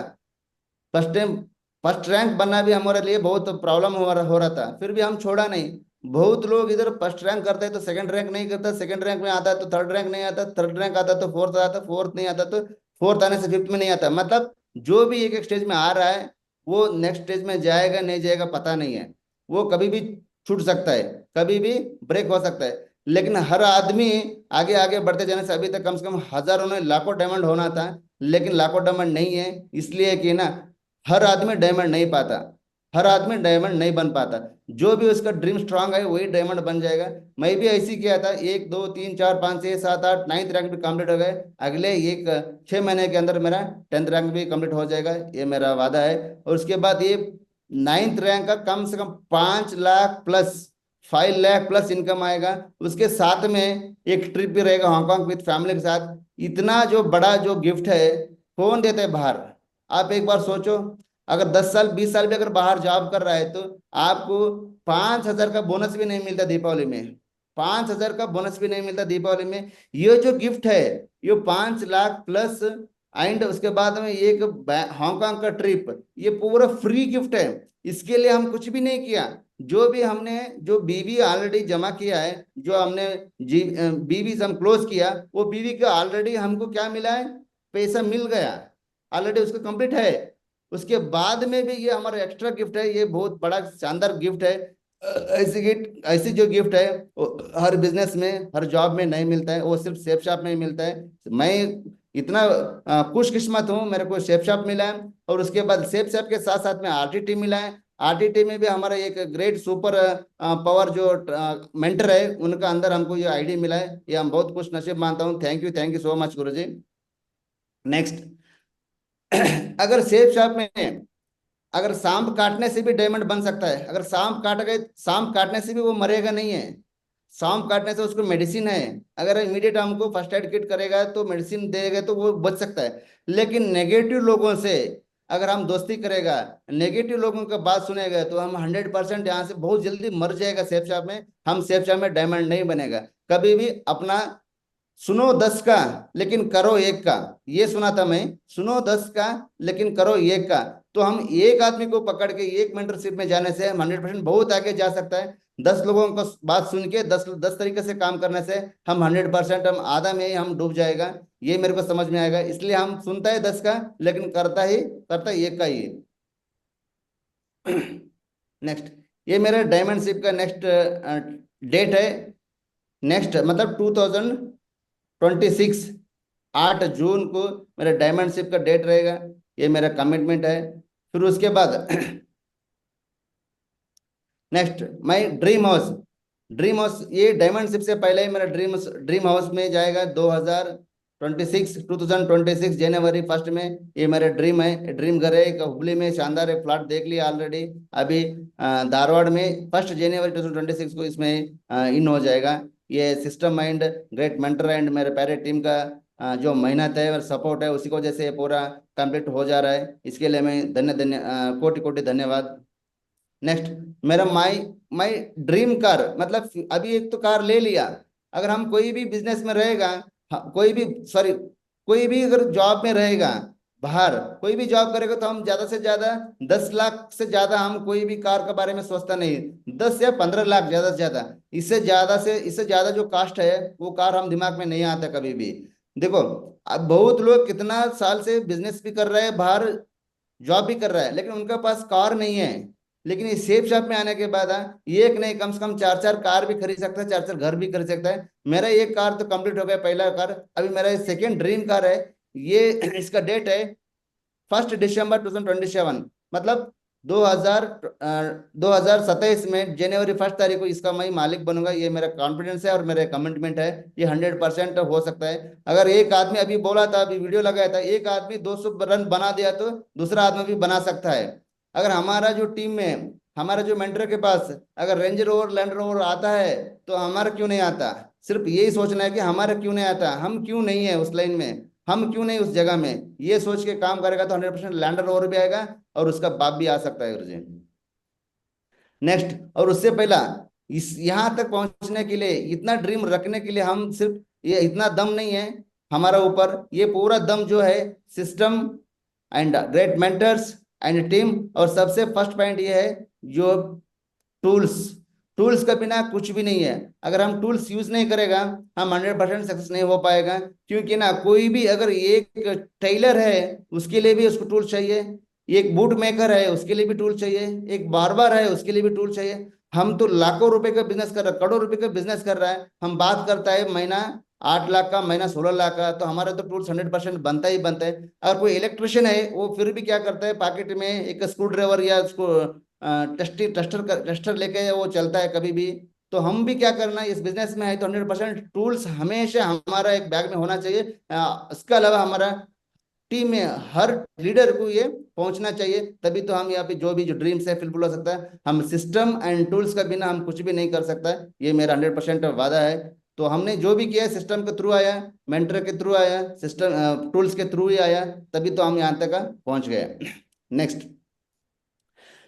फर्स्ट टाइम फर्स्ट रैंक बनना भी हमारे लिए बहुत प्रॉब्लम हो रहा था, फिर भी हम छोड़ा नहीं। बहुत लोग इधर फर्स्ट रैंक करते हैं तो सेकंड रैंक नहीं करता, सेकंड रैंक में आता है तो थर्ड रैंक नहीं आता, थर्ड रैंक आता तो फोर्थ आता, फोर्थ नहीं आता तो फोर्थ आने से फिफ्थ में नहीं आता। मतलब जो भी एक एक स्टेज में आ रहा है वो नेक्स्ट स्टेज में जाएगा नहीं जाएगा पता नहीं है, वो कभी भी छूट सकता है, कभी भी ब्रेक हो सकता है। लेकिन हर आदमी आगे आगे बढ़ते जाने से, अभी तक कम से कम हजारों ने लाखों डायमंड होना था, लेकिन लाखों डायमंड नहीं है। इसलिए कि ना हर आदमी डायमंड नहीं पाता, हर आदमी डायमंड नहीं बन पाता। जो भी उसका ड्रीम स्ट्रांग है वही डायमंड बन जाएगा। मैं भी ऐसे ही किया था, 1 2 3 4 5 6 7 8 9th रैंक भी कंप्लीट हो गए। अगले 6 महीने के अंदर मेरा 10th रैंक भी कंप्लीट हो जाएगा, ये मेरा वादा है। और उसके बाद ये 9th रैंक का कम से कम 5 lakh plus, 5 lakh plus income आएगा। उसके साथ में एक ट्रिप भी रहेगा हांगकांग विद फैमिली के साथ। इतना जो बड़ा जो गिफ्ट है कौन देता है बाहर? आप एक बार सोचो, अगर 10 साल 20 साल भी अगर बाहर जॉब कर रहा है तो आपको 5,000 का बोनस भी नहीं मिलता दीपावली में। 5,000 का बोनस भी नहीं मिलता दीपावली में। ये जो गिफ्ट है, ये 5 लाख प्लस एंड उसके बाद में एक हांगकांग का ट्रिप, ये पूरा फ्री गिफ्ट है। इसके लिए हम कुछ भी नहीं किया। जो भी हमने जो बीवी ऑलरेडी जमा किया है, जो हमने जी बीवी से हम क्लोज किया, वो बीवी का ऑलरेडी हमको क्या मिला है, पैसा मिल गया ऑलरेडी, उसका कंप्लीट है। उसके बाद में भी ये हमारा एक्स्ट्रा गिफ्ट है, ये बहुत बड़ा शानदार गिफ्ट है। ऐसी गिफ्ट, ऐसी जो गिफ्ट है वो हर बिजनेस में हर जॉब में नहीं मिलता है, वो सिर्फ सेफ शॉप में ही मिलता है। मैं इतना खुशकिस्मत हूँ, मेरे को सेफ शॉप मिला है। और उसके बाद सेफ शॉप के साथ साथ में आरटीटी मिला है। आरटीटी में भी हमारा एक ग्रेट सुपर पावर जो मेंटर है, उनका अंदर हमको ये आईडी मिला है। ये हम बहुत खुश नसीब मानता हूँ। Thank you so much Guru ji. Next, अगर सेफ शॉप में अगर सांप काटने से भी डायमंड बन सकता है। अगर सांप काट गए, सांप काटने से भी वो मरेगा नहीं है। सांप काटने से उसको मेडिसिन है। अगर इमीडिएट हमको फर्स्ट एड किट करेगा तो मेडिसिन देगा तो वो बच सकता है। लेकिन नेगेटिव लोगों से अगर हम दोस्ती करेगा, नेगेटिव लोगों का बात सुनेगा, तो हम 100% यहाँ से बहुत जल्दी मर जाएगा सेफ शॉप में। हम सेफ शॉप में डायमंड नहीं बनेगा कभी भी। अपना सुनो 10 का लेकिन करो 1 का, ये सुना था मैं। सुनो 10 का लेकिन करो 1 का। तो हम एक आदमी को पकड़ के एक मेंटरशिप में जाने से हम 100% बहुत आगे जा सकता है। 10 लोगों को बात सुन के 10 तरीके से काम करने से हम 100%, हम आधा में ही हम डूब जाएगा। ये मेरे को समझ में आएगा, इसलिए हम सुनता है 10 का लेकिन करता ही 1 का ही। नेक्स्ट, ये मेरा डायमंडशिप का नेक्स्ट डेट है। नेक्स्ट मतलब 2026, 8 जून को मेरा डायमंडशिप का डेट रहेगा। ये मेरा कमिटमेंट है। फिर उसके बाद नेक्स्ट माय ड्रीम हाउस ये डायमंडशिप से पहले ही मेरा ड्रीम हाउस में जाएगा। 2026 जनवरी 1 में ये मेरा ड्रीम है। ड्रीम घर है एक हुबली में, शानदार एक प्लॉट देख लिया ऑलरेडी। अभी धारवाड़ में 1 जनवरी 2026 को इसमें इन हो जाएगा। ये system mind great mentor and मेरे प्यारे टीम का जो मेहनत है और सपोर्ट है, उसी को वजह से ये पूरा कंप्लीट हो जा रहा है। इसके लिए मैं कोटि कोटि धन्यवाद। नेक्स्ट, मेरा माई माई ड्रीम कार, मतलब अभी एक तो कार ले लिया। अगर हम कोई भी बिजनेस में रहेगा, कोई भी सॉरी कोई भी अगर जॉब में रहेगा, बाहर कोई भी जॉब करेगा, तो हम ज्यादा से ज्यादा 10 लाख से ज्यादा हम कोई भी कार के बारे में सोचता नहीं। 10 या 15 लाख ज्यादा से ज्यादा, इससे ज्यादा जो कास्ट है वो कार हम दिमाग में नहीं आता कभी भी। देखो, अब बहुत लोग कितना साल से बिजनेस भी कर रहे हैं, बाहर जॉब भी कर रहा है, लेकिन उनके पास कार नहीं है। लेकिन ये सेफ शॉप में आने के बाद ये एक नहीं, कम से कम 4 4 कार भी खरीद सकता है, 4 4 घर भी खरीद सकता है। मेरा एक कार तो कंप्लीट हो गया, पहला कार। अभी मेरा सेकंड ड्रीम कार है। ये इसका डेट है 1 दिसंबर 2027, मतलब 2027 में जनवरी 1 तारीख को इसका मैं मालिक बनूंगा। ये मेरा कॉन्फिडेंस है और मेरा कमिटमेंट है। ये 100% हो सकता है। अगर एक आदमी अभी बोला था, अभी वीडियो लगाया था, एक आदमी 200 रन बना दिया तो दूसरा आदमी भी बना सकता है। अगर हमारा जो टीम में, हमारा जो मेंटर के पास अगर रेंज रोवर लैंड रोवर आता है, तो हमारा क्यों नहीं आता। सिर्फ यही सोचना है कि हमारा क्यों नहीं आता, हम क्यों नहीं है उस लाइन में, हम क्यों नहीं उस जगह में। ये सोच के काम करेगा तो 100% लैंडर रोवर भी आएगा और उसका बाप भी आ सकता है गुरुजी। नेक्स्ट, और उससे पहला इस यहाँ तक पहुंचने के लिए, इतना ड्रीम रखने के लिए, हम सिर्फ ये इतना दम नहीं है हमारा ऊपर, ये पूरा दम जो है system and great mentors and team. और सबसे फर्स्ट पॉइंट ये है जो टूल्स, टूल्स का बिना कुछ भी नहीं है। अगर हम टूल्स यूज नहीं करेगा, हम 100% सक्सेस नहीं हो पाएगा। क्योंकि ना कोई भी अगर एक टेलर है उसके लिए भी उसको टूल चाहिए, एक बूट मेकर है उसके लिए भी टूल चाहिए, एक बार्बर है उसके लिए भी टूल चाहिए। हम तो लाखों रुपए का बिजनेस कर रहा है, करोड़ों रुपए का बिजनेस कर रहा है। हम बात करता है महीना 8 लाख का, महीना 16 लाख का, तो हमारा तो टूल्स 100% बनता ही बनता है। अगर कोई इलेक्ट्रिशियन है, वो फिर भी क्या करता है, पॉकेट में एक स्क्रू ड्राइवर या उसको टेस्टर लेके वो चलता है कभी भी। तो हम भी क्या करना, इस बिजनेस में है तो 100% टूल्स हमेशा हमारा एक बैग में होना चाहिए। इसके अलावा हमारा टीम में हर लीडर को ये पहुंचना चाहिए, तभी तो हम यहाँ पे जो भी जो ड्रीम्स है फुलफिल हो सकता है। हम सिस्टम एंड टूल्स का बिना हम कुछ भी नहीं कर सकता है, ये मेरा 100% वादा है। तो हमने जो भी किया है सिस्टम के थ्रू आया, मेंटर के थ्रू आया, सिस्टम टूल्स के थ्रू ही आया, तभी तो हम यहाँ तक पहुंच गए। नेक्स्ट,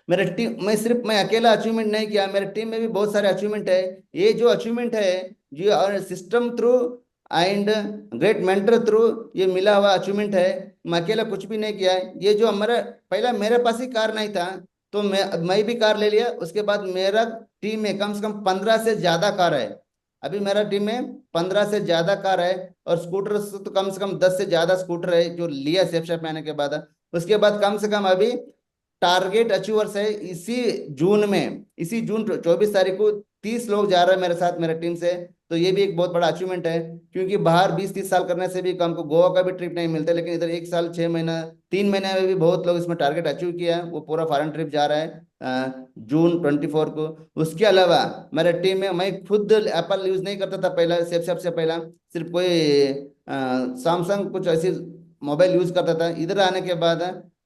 मेरे टीम मैं सिर्फ मैं अकेला अचीवमेंट नहीं किया, मेरे टीम में भी बहुत सारे अचीवमेंट है। ये जो अचीवमेंट है, जो system through and great mentor through ये मिला हुआ अचीवमेंट है। मैं अकेला कुछ भी नहीं किया है। ये जो हमारा पहला मेरे पास ही कार नहीं था, तो मैं भी कार ले लिया। उसके बाद मेरा टीम में कम से कम 15 से ज्यादा कार है। अभी मेरा टीम में 15 से ज्यादा कार है। और स्कूटर तो कम से कम 10 से ज्यादा स्कूटर है जो लिया सेफ शॉप में आने के बाद। उसके बाद कम से कम अभी टारगेट अचीवर्स है। इसी जून 24 तारीख को 30 लोग जा रहे हैं मेरे साथ, मेरे टीम से। तो ये भी एक बहुत बड़ा अचीवमेंट है, क्योंकि बाहर 20-30 साल करने से भी हमको गोवा का भी ट्रिप नहीं मिलता, लेकिन इधर 1 साल 6 महीना 3 महीने में भी बहुत लोग इसमें टारगेट अचीव किया है। वो पूरा फॉरेन ट्रिप जा रहा है जून 24 को। उसके अलावा मेरे टीम में, मैं खुद एप्पल यूज नहीं करता था पहला, सबसे पहला सिर्फ कोई सैमसंग कुछ ऐसी मोबाइल यूज करता था। इधर आने के बाद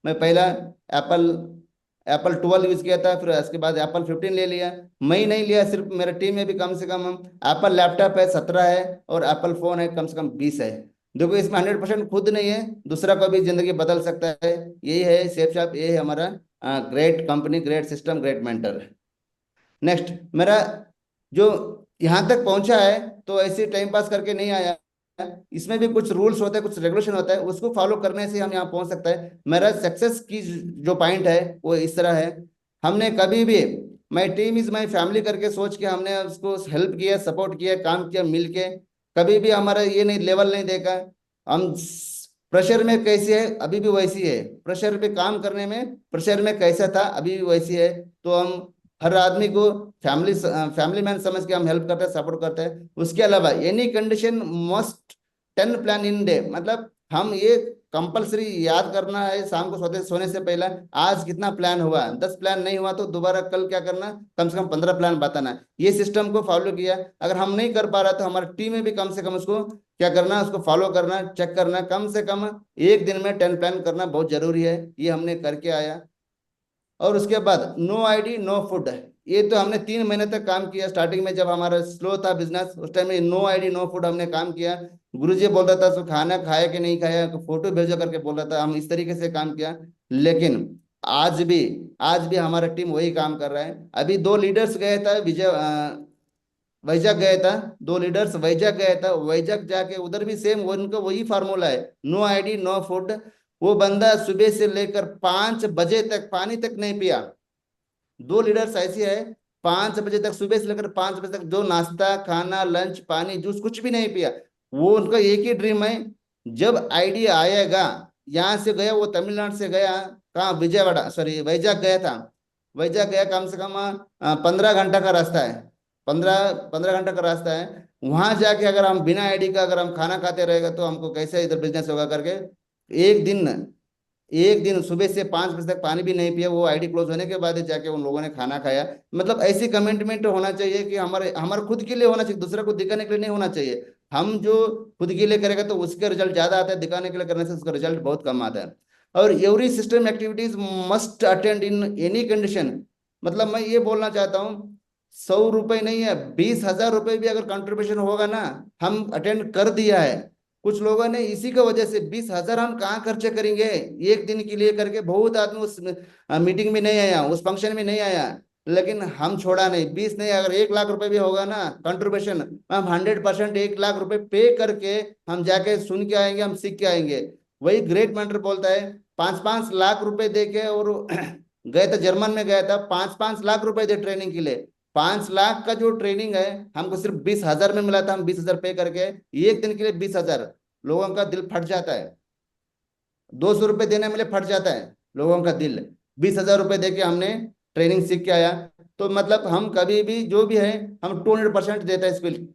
मैं पहला एप्पल एप्पल 12 यूज किया था, फिर उसके बाद एप्पल 15 ले लिया। मैं ही नहीं लिया, सिर्फ मेरे टीम में भी कम से कम एप्पल लैपटॉप है 17 है, और एप्पल फोन है कम से कम 20 है। देखो इसमें 100% खुद नहीं है, दूसरा को भी जिंदगी बदल सकता है। यही है सेफ शॉप, ये है हमारा great company, great system, great mentor. Next, मेरा जो यहाँ तक पहुंचा है तो ऐसे टाइम पास करके नहीं आया। इसमें भी कुछ रूल्स होते हैं, कुछ रेगुलेशन होता है, उसको फॉलो करने से हम यहाँ पहुंच सकते हैं। मेरा सक्सेस की जो पॉइंट है वो इस तरह है। हमने कभी भी my team is my family करके सोच के हमने उसको हेल्प किया, सपोर्ट किया, काम किया मिल के। कभी भी हमारा ये नहीं लेवल नहीं देखा। हम प्रेशर में कैसे है अभी भी वैसी है, प्रेशर पे काम करने में प्रेशर में कैसा था अभी भी वैसी है। तो हम हर आदमी को फैमिली मैन समझ के हम हेल्प करते हैं, सपोर्ट करते हैं। उसके अलावा any condition must 10 plan in day, मतलब हम ये कंपलसरी याद करना है शाम को सोने से पहले, आज कितना प्लान हुआ। 10 प्लान नहीं हुआ तो दोबारा कल क्या करना, कम से कम 15 प्लान बताना है। ये सिस्टम को फॉलो किया। अगर हम नहीं कर पा रहा तो हमारी टीम में भी कम से कम उसको क्या करना, उसको फॉलो करना, चेक करना। कम से कम एक दिन में 10 प्लान करना बहुत जरूरी है, ये हमने करके आया। और उसके बाद नो आईडी नो फूड, ये तो हमने 3 महीने तक काम किया। स्टार्टिंग में जब हमारा स्लो था बिजनेस, उस टाइम में नो आईडी नो फूड हमने काम किया। गुरुजी बोल रहा था तो खाना खाया कि नहीं खाया, फोटो भेजो करके बोल रहा था, हम इस तरीके से काम किया। लेकिन आज भी आज भी हमारा टीम वही काम कर रहा है। अभी 2 लीडर्स गए था वैजाग गया था। 2 लीडर्स वैजाग गया था, वैजाग जाके उधर भी सेम उनका वही फार्मूला है, नो आईडी नो फूड। वो बंदा सुबह से लेकर 5 बजे तक पानी तक नहीं पिया। 2 लीडर्स ऐसी है, 5 बजे तक, सुबह से लेकर 5 बजे तक जो नाश्ता खाना लंच पानी जूस कुछ भी नहीं पिया। वो उनका एक ही ड्रीम है, जब आइडिया आएगा। यहाँ से गया वो, तमिलनाडु से गया, कहाँ, विजयवाड़ा सॉरी वैजाग गया था। वैजाग गया, कम से कम 15 घंटा का रास्ता है। 15 15 घंटा का रास्ता है। वहां जाके अगर हम बिना आईडी का अगर हम खाना खाते रहेगा तो हमको कैसे इधर बिजनेस होगा करके, एक दिन एक दिन सुबह से 5 बजे तक पानी भी नहीं पिया। वो आईडी क्लोज होने के बाद ही जाके उन लोगों ने खाना खाया। मतलब ऐसी कमिटमेंट होना चाहिए कि हमारे हमारे खुद के लिए होना चाहिए, दूसरे को दिखाने के लिए नहीं होना चाहिए। हम जो खुद के लिए करेगा तो उसके रिजल्ट ज्यादा आता है, दिखाने के लिए करने से उसका रिजल्ट बहुत कम आता है। और every system activities must attend in any condition. मतलब मैं ये बोलना चाहता हूँ, 100 रुपए नहीं है, 20,000 रुपए भी अगर कंट्रीब्यूशन होगा ना, हम अटेंड कर दिया है। कुछ लोगों ने इसी की वजह से 20,000 हम कहाँ खर्चे करेंगे एक दिन के लिए करके, बहुत आदमी उस मीटिंग में नहीं आया, उस फंक्शन में नहीं आया। लेकिन हम छोड़ा नहीं, 20 नहीं, अगर 1 लाख रुपए भी होगा ना कंट्रीब्यूशन, हम 100% 1 लाख रुपए पे करके हम जाके सुन के आएंगे, हम सीख के आएंगे। वही ग्रेट मेंटर बोलता है, 5-5 लाख रुपए दे के, और गए थे जर्मन में, गया था 5-5 लाख रुपए दे ट्रेनिंग के लिए। 5 लाख का जो ट्रेनिंग है हमको सिर्फ 20,000 में मिला था। हम 20,000 पे करके एक दिन के लिए 20,000, लोगों का दिल फट जाता है। 200 रुपये देने में फट जाता है लोगों का दिल। 20,000 रुपये देके हमने ट्रेनिंग सीख के आया। तो मतलब हम कभी भी जो भी है, हम 200% देते हैं इस फील्ड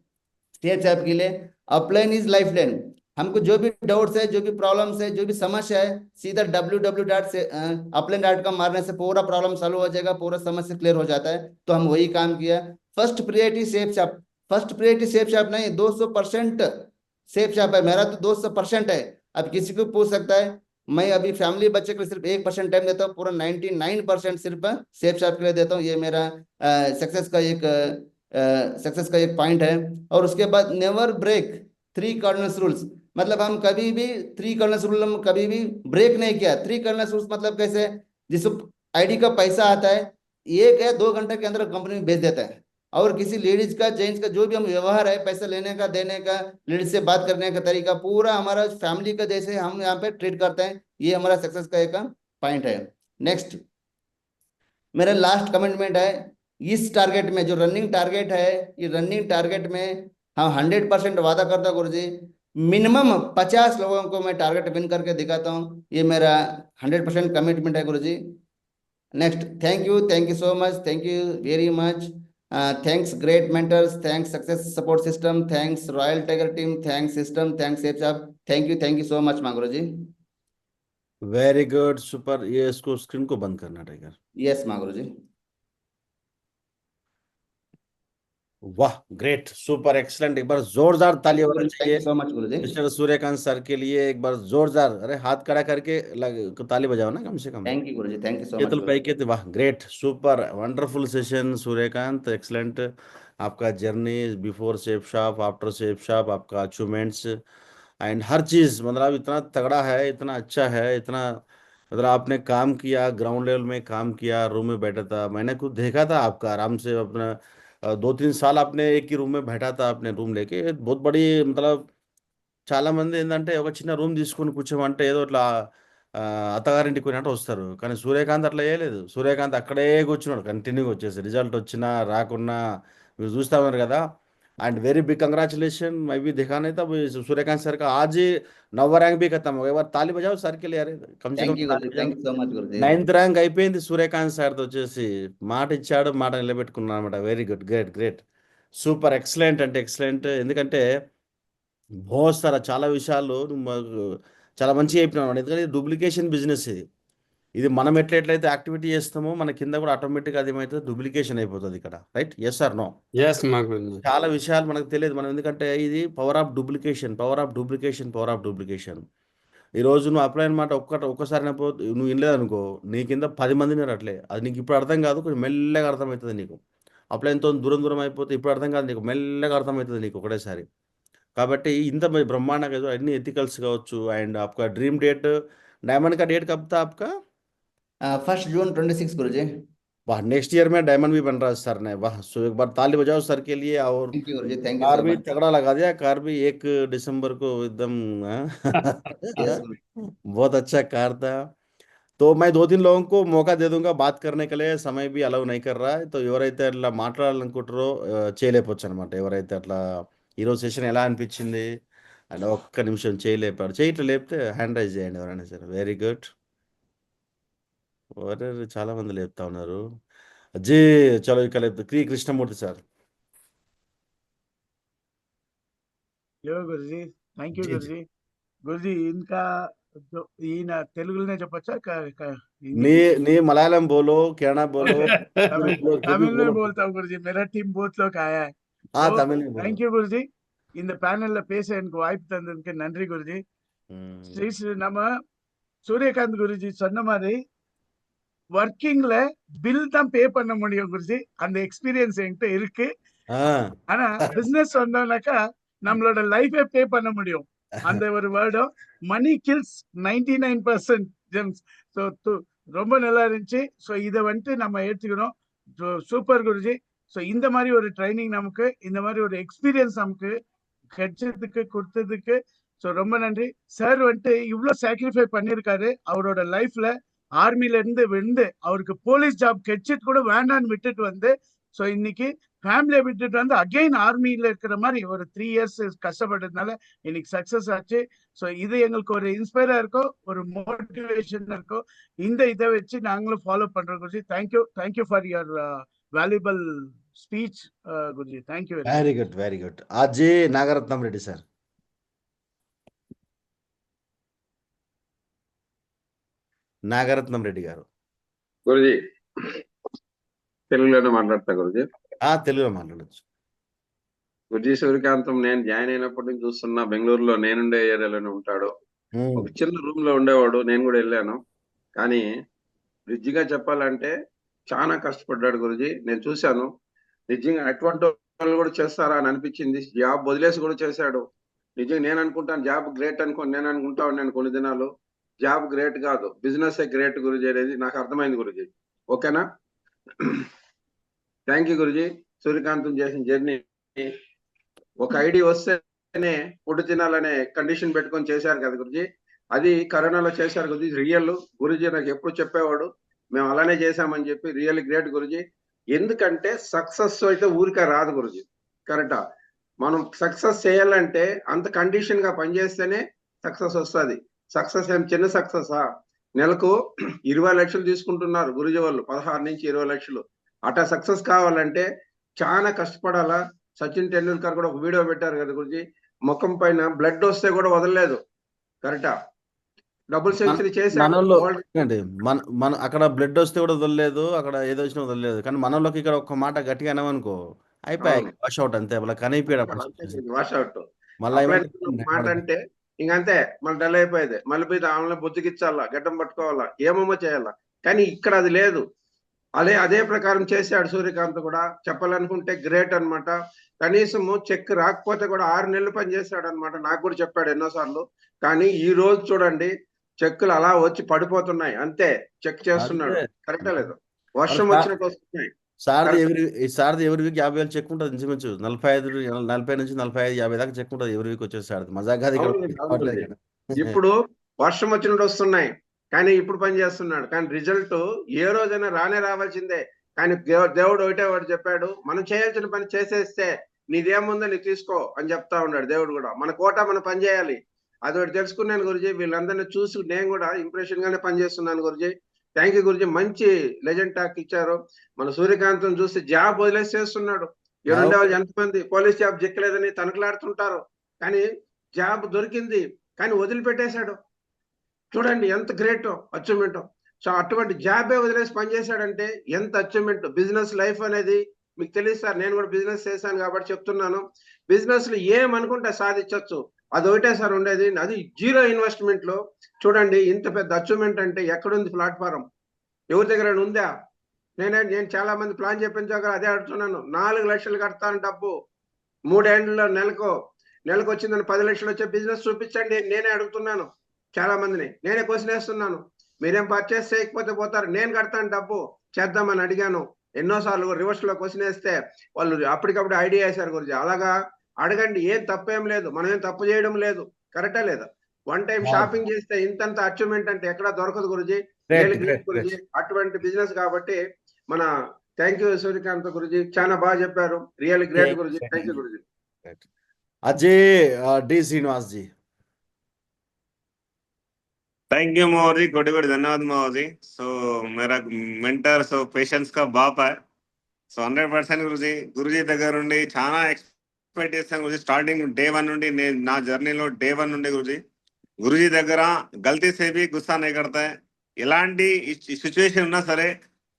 स्टेट ऐप के लिए। Upline is life line. हमको जो भी डाउट्स है, जो भी प्रॉब्लम्स है, जो भी समस्या है, सीधा www.upline.com मारने से पूरा प्रॉब्लम सॉल्व हो जाएगा, पूरा समस्या क्लियर हो जाता है। तो हम वही काम किया। First priority safe shop, first priority safe shop नहीं, 200% सेफ शॉप है मेरा, तो 200% है। अब किसी को पूछ सकता है, मैं अभी फैमिली बच्चे को सिर्फ 1% टाइम देता हूँ, पूरा 99% सिर्फ सेफ शॉप के लिए देता हूँ। ये मेरा सक्सेस का एक पॉइंट है। और उसके बाद नेवर ब्रेक 3 कार्डिनल्स रूल्स। मतलब हम कभी भी 3 कार्डिनल्स रूल हम कभी भी ब्रेक नहीं किया। 3 कार्डिनल्स रूल्स मतलब कैसे, जिसको आईडी का पैसा आता है, 1 या 2 घंटे के अंदर कंपनी में भेज देता है। और किसी लेडीज का जेंट्स का जो भी हम व्यवहार है, पैसा लेने का देने का, लेडीज से बात करने का तरीका, पूरा हमारा फैमिली का जैसे हम यहाँ पे ट्रीट करते हैं। ये हमारा सक्सेस का एक पॉइंट है। नेक्स्ट, मेरा लास्ट कमिटमेंट है, इस टारगेट में जो रनिंग टारगेट है, ये रनिंग टारगेट में हम 100% वादा करता हूँ गुरुजी, मिनिमम 50 लोगों को मैं टारगेट विन करके दिखाता हूँ। ये मेरा 100% कमिटमेंट है Guruji. Next, thank you so much, thank you very much. Thanks great mentors, thanks success support system, thanks royal tiger team, thanks system, thanks safe साहब, थैंक यू सो मच माँ Guruji. Very good, super. ये इसको screen को बंद करना tiger. Yes माँ गुरुजी। वाह, great, super, excellent. एक बार जोरदार ताली होना थैंक चाहिए you so much Guruji. Mister Suryakant sir के लिए। एक बार जोरदार, अरे हाथ खड़ा करके ताली बजाओ ना कम से कम। Thank you Guruji, thank you so much చేతులు गुरुजी। పైకెత్తి, वाह great, super, wonderful session Suryakant, excellent. आपका journey before Safe Shop, after Safe Shop, आपका अचीवमेंट्स एंड हर चीज़, मतलब इतना तगड़ा है, इतना अच्छा है, इतना मतलब आपने काम किया, ग्राउंड लेवल में काम किया, रूम में बैठा था, मैंने खुद देखा था आपका आराम से अपना 2-3 साल आपने एक ही रूम में बैठा था, अपने रूम लेके बहुत बड़ी, मतलब చాలా మంది ఏందంటే ఒక చిన్న రూమ్ తీసుకొని కూర్చోమంటే ఏదో ఇట్లా అత్తగారింటికి పోయినట్టు వస్తారు. కానీ సూర్యకాంత్ అట్లా చేయలేదు. సూర్యకాంత్ అక్కడే కూర్చున్నాడు కంటిన్యూగా వచ్చేసి. రిజల్ట్ వచ్చినా రాకున్నా మీరు చూస్తా ఉన్నారు కదా! And very big congratulation. मैं भी देखा नहीं था वो सूर्यकांत सर का। आज ही 9वां रैंक भी खत्म हो गया। एक बार ताली बजाओ सर के लिए, अरे कम से कम థ్యాంక్ యూ ताली గురుజీ, बजाओ। Thank you so much Guruji. 9th rank అయిపోయింది సూర్యకాంత్ సార్‌తో వచ్చేసి. మాట ఇచ్చాడు, మాట నిలబెట్టుకున్నాడు అన్నమాట. Very good, great, great, super, excellent అంటే ఎక్సలెంట్। ఎందుకంటే बहुत सारा చాలా విషయాలు నువ్వు మాకు చాలా మంచిగా చెప్పినావు. ఎందుకంటే డూప్లికేషన్ బిజినెస్ ఇది. ఇది మనం ఎట్లయితే యాక్టివిటీ చేస్తామో మన కింద కూడా ఆటోమేటిక్గా అది ఏమైతుంది, డూప్లికేషన్ అయిపోతుంది ఇక్కడ. Right? Yes or no? Yes మా గురుజీ. చాలా విషయాలు మనకు తెలియదు. మనం ఎందుకంటే ఇది power of duplication, power of duplication, power of duplication. ఈరోజు నువ్వు అప్లై అనమాట ఒక్కసారి నువ్వు వినలేదనుకో, నీ కింద 10 మంది ఉన్నారు అట్లే. అది నీకు ఇప్పుడు అర్థం కాదు, కొంచెం మెల్లగా అర్థమవుతుంది నీకు. అప్లైన్‌తో దూరం దూరం అయిపోతే ఇప్పుడు అర్థం కాదు నీకు, మెల్లగా అర్థమవుతుంది నీకు ఒకటేసారి. కాబట్టి ఇంత ब्रह्मांड का अन्नी एथिकल्स కావచ్చు। एंड आपका ड्रीम डेट, डायमंड का डेट कब था आपका? 1 जून 26 गुरुजी। वाह, नेक्स्ट ईयर में डायमंड भी बन रहा है सर ने, वाह। सो एक बार ताली बजाओ सर के लिए। और thank you Guruji, thank you car सो भी मच। तगड़ा लगा दिया, कार भी 1 दिसंबर को एकदम यस गुरुजी। बहुत अच्छा कार था। तो मैं 2-3 लोगों को मौका दे दूंगा बात करने के लिए, समय भी అలౌ नहीं कर रहा है। तो ఎవరైతే అట్లా మాట్లాడాలనుకుంటారో చేయలేకపోవచ్చు అనమాట। ఎవరైతే అట్లా ఈరోజు సెషన్ ఎలా అనిపించింది అండ్ ఒక్క నిమిషం చేయలేపాడు, చేయట్లా లేపితే హ్యాండ్ రైజ్ చేయండి ఎవరైనా సరే। వెరీ గుడ్, అరే చాలా మంది లేపుతా ఉన్నారు జీ। చలో ఇక లేపు Shri Krishnamurthy sir. Yo Guruji, thank you जी जी, गुरुजी। गुरुजी इनका जो ఈయన తెలుగులోనే చెప్పొచ్చా हिंदी? నీ నీ మలయాళం బోలో, కన్నడ బోలో, तमिल जो भी तमिल में बोलो। बोलता हूँ गुरुजी, मेरा टीम बहुत लोग आया है। हाँ, तो तमिल में बोलो। थैंक यू गुरुजी, இந்த பேனல்ல பேச எனக்கு வாய்ப்பு தந்ததுக்கு நன்றி குருஜி। ஸ்ரீ ஸ்ரீ நம்ம சூரியகாந்த் குருஜி சொன்ன மாதிரி ஒர்க்கிங்ல பில் தான் பே பண்ண முடியும் குருஜி, அந்த எக்ஸ்பீரியன்ஸ் என்கிட்ட இருக்கு। ஆனா பிசினஸ் வந்தோம்னாக்கா நம்மளோட லைஃபே பே பண்ண முடியும்। அந்த ஒரு வேர்டும் மணி கில்ஸ் 99% ஜெம்ஸ்। ஸோ ரொம்ப நல்லா இருந்துச்சு। ஸோ இதை வந்துட்டு நம்ம எடுத்துக்கணும்। சூப்பர் குருஜி। ஸோ இந்த மாதிரி ஒரு ட்ரைனிங் நமக்கு, இந்த மாதிரி ஒரு எக்ஸ்பீரியன்ஸ் நமக்கு கிடைச்சதுக்கு கொடுத்ததுக்கு ஸோ ரொம்ப நன்றி சார்। வந்துட்டு இவ்வளோ சாக்ரிஃபை பண்ணியிருக்காரு அவரோட லைஃப்ல। ஆர்மில இருந்து வந்து அவருக்கு போலீஸ் ஜாப் கிடைச்சிட்டு கூட வேண்டான்னு விட்டுட்டு வந்து, ஸோ இன்னைக்கு ஃபேமிலியை விட்டுட்டு வந்து அகைன் ஆர்மியில இருக்கிற மாதிரி ஒரு 3 இயர்ஸ் கஷ்டப்பட்டதுனால இன்னைக்கு சக்சஸ் ஆச்சு। ஸோ இது எங்களுக்கு ஒரு இன்ஸ்பைரா இருக்கும், ஒரு மோட்டிவேஷன் இருக்கும்। இந்த இதை வச்சு நாங்களும் ஃபாலோ பண்றோம் Guruji. Thank you for your valuable speech Guruji. Thank you very very good, very good. आज నాగరత్నం రెడ్డి సార్। నాగరత్నం రెడ్డి గారు। గురుజీ తెలుగులోనే మాట్లాడతా గురుజీ। తెలుగులో మాట్లాడచ్చు గురుజీ సూర్యకాంతం నేను జాయిన్ అయినప్పటి నుంచి చూస్తున్నా, బెంగళూరులో నేనుండే ఏరియాలోనే ఉంటాడు। ఒక చిన్న రూమ్ లో ఉండేవాడు, నేను కూడా వెళ్ళాను। కానీ నిజంగా చెప్పాలంటే చాలా కష్టపడ్డాడు గురుజీ, నేను చూశాను। నిజంగా అటువంటి వాళ్ళు కూడా చేస్తారా అని అనిపించింది। జాబ్ వదిలేసి కూడా చేశాడు। నిజంగా నేను అనుకుంటాను జాబ్ గ్రేట్ నేను అనుకుంటా ఉన్నాను కొన్ని దినాలు। జాబ్ గ్రేట్ కాదు, బిజినెస్ గ్రేట్ గురుజీ అనేది నాకు అర్థమైంది గురుజీ। ఓకేనా? Thank you Guruji. సూర్యకాంతం చేసిన జర్నీ ఒక ఐడి వస్తేనే ఫుడ్ తినాలనే కండిషన్ పెట్టుకొని చేశారు కదా గురుజీ. అది కరోనాలో చేశారు గురుజీ. రియల్ గురుజీ నాకు ఎప్పుడు చెప్పేవాడు, మేము అలానే చేశామని చెప్పి. Real great Guruji. ఎందుకంటే సక్సెస్ అయితే ఊరికే రాదు గురుజీ. కరెక్టా? మనం సక్సెస్ చేయాలంటే అంత కండిషన్ గా పనిచేస్తేనే సక్సెస్ వస్తుంది. సక్సెస్ ఏం చిన్న సక్సెసా? నెలకు 20 లక్షలు తీసుకుంటున్నారు గురుజీ వాళ్ళు, 16 నుంచి 20 లక్షలు. అట్లా సక్సెస్ కావాలంటే చాలా కష్టపడాలా. సచిన్ టెండూల్కర్ కూడా ఒక వీడియో పెట్టారు కదా గురుజీ, ముఖం పైన బ్లడ్ వస్తే కూడా వదలలేదు. కరెక్టా? డబుల్ సెంచరీ చేశాడు. మనలో మన అక్కడ బ్లడ్ వస్తే కూడా వదలలేదు, అక్కడ ఏదో వచ్చినా వదలలేదు. కానీ మనలోకి ఇక్కడ ఒక మాట గట్టిగా అనమనుకో, అయిపోయాయి, వాష్ అవుట్ అంతే. వాళ్ళ కనిపించడం వాష్ అవుట్. మళ్ళీ మాట అంటే ఇంకంతే, మళ్ళీ డల్ అయిపోయేది. మళ్ళీ పోయి ఆమె బుజ్జిగిచ్చాలా, గడ్డం పట్టుకోవాలా, ఏమేమో చేయాలా. కానీ ఇక్కడ అది లేదు. అదే ప్రకారం చేశాడు సూర్యకాంత్ కూడా. చెప్పాలనుకుంటే గ్రేట్ అన్నమాట. కనీసము చెక్ రాకపోతే కూడా 6 నెలలు పని చేశాడు అనమాట. నాకు కూడా చెప్పాడు ఎన్నోసార్లు. కానీ ఈ రోజు చూడండి, చెక్కులు అలా వచ్చి పడిపోతున్నాయి. అంతే, చెక్ చేస్తున్నాడు. కరెక్టా లేదు? వర్షం వచ్చినట్టు వస్తున్నాయి. సార్ది ఎవరి వీక్ 50,000 చెక్ ఉంటుంది ఇంచుమించు. 40 నుంచి 45, 50 దాకా చెక్ ఉంటుంది ఎవరి వీక్ వచ్చేసి సార్. మజాగా ఇప్పుడు వర్షం వచ్చినట్టు వస్తున్నాయి, కానీ ఇప్పుడు పని చేస్తున్నాడు. కానీ రిజల్ట్ ఏ రోజైనా రావాల్సిందే. కానీ దేవుడు ఒకటే వాడు చెప్పాడు, మనం చేయాల్సిన పని చేసేస్తే నీదేముందో నీ తీసుకో అని చెప్తా ఉన్నాడు దేవుడు కూడా. మన కోట మనం పని చేయాలి. అది ఒకటి తెలుసుకున్నాను గురుజీ. వీళ్ళందరినీ చూసి నేను కూడా ఇంప్రెషన్ గానే పనిచేస్తున్నాను గురుజీ. Thank you Guruji. మంచి లెజెండ్ టాక్ ఇచ్చారు. మన సూర్యకాంతం చూస్తే జాబ్ వదిలేసేస్తున్నాడు. ఉండే వాళ్ళు ఎంతమంది పోలీస్ జాబ్ చిక్కలేదని తనకలాడుతుంటారు, కానీ జాబ్ దొరికింది, కానీ వదిలిపెట్టేశాడు. చూడండి ఎంత గ్రేట్ అచీవ్మెంట్. సో అటువంటి జాబే వదిలేసి పనిచేశాడంటే ఎంత అచీవ్మెంట్. బిజినెస్ లైఫ్ అనేది మీకు తెలియదు సార్, నేను కూడా బిజినెస్ చేశాను కాబట్టి చెప్తున్నాను. బిజినెస్ లో ఏమనుకుంటే సాధించవచ్చు. అది ఒకటే సార్ ఉండేది, అది 0 ఇన్వెస్ట్మెంట్ లో. చూడండి ఇంత పెద్ద అచీవ్మెంట్ అంటే ఎక్కడుంది ప్లాట్ఫారం? ఎవరి దగ్గర ఉందా? నేను చాలా మంది ప్లాన్ చెప్పించాక అదే అడుగుతున్నాను. 4 లక్షలు కడతాను డబ్బు 3 ఏళ్లలో, నెలకు వచ్చిందని 10 లక్షలు వచ్చే బిజినెస్ చూపించండి. నేనే అడుగుతున్నాను చాలా మందిని, నేనే క్వశ్చన్ వేస్తున్నాను. మీరేం పర్చేస్ చేయకపోతే పోతారు, నేను కడతాను డబ్బు, చేద్దామని అడిగాను. ఎన్నోసార్లు రివర్స్ లో క్వశ్చన్ వేస్తే వాళ్ళు అప్పటికప్పుడు ఐడియా వేశారు గురించి. అలాగా అడగండి, ఏం తప్పేం లేదు, మనం ఏం తప్పు చేయడం లేదు. కరెక్టా లేదా? వన్ టైం షాపింగ్ చేస్తే ఇంతంత అచీవ్మెంట్ అంటే ఎక్కడ దొరకదు గురుజీ. గురుజీ అటువంటి బిజినెస్ కాబట్టి మన థ్యాంక్ యూ సూర్యకాంత్ గురుజీ, చాలా బాగా చెప్పారు. Real great Guruji. Thank you Guruji. Ajay D Srinivas ji. Thank you Mohar ji, कोटि कोटि धन्यवाद मोहर जी। सो मेरा मेंटर पेशेंस का बाप है। సో 100% గురుజీ దగ్గర నుండి చాలా ఎక్స్పెక్ట్ చేస్తాను గురుజీ. స్టార్టింగ్ డే 1 నుండి నేను నా జర్నీలో డే 1 నుండి గురుజీ దగ్గర గల్తీ సేవి గుస్సా నే కడతా. ఎలాంటి సిచ్యువేషన్ ఉన్నా సరే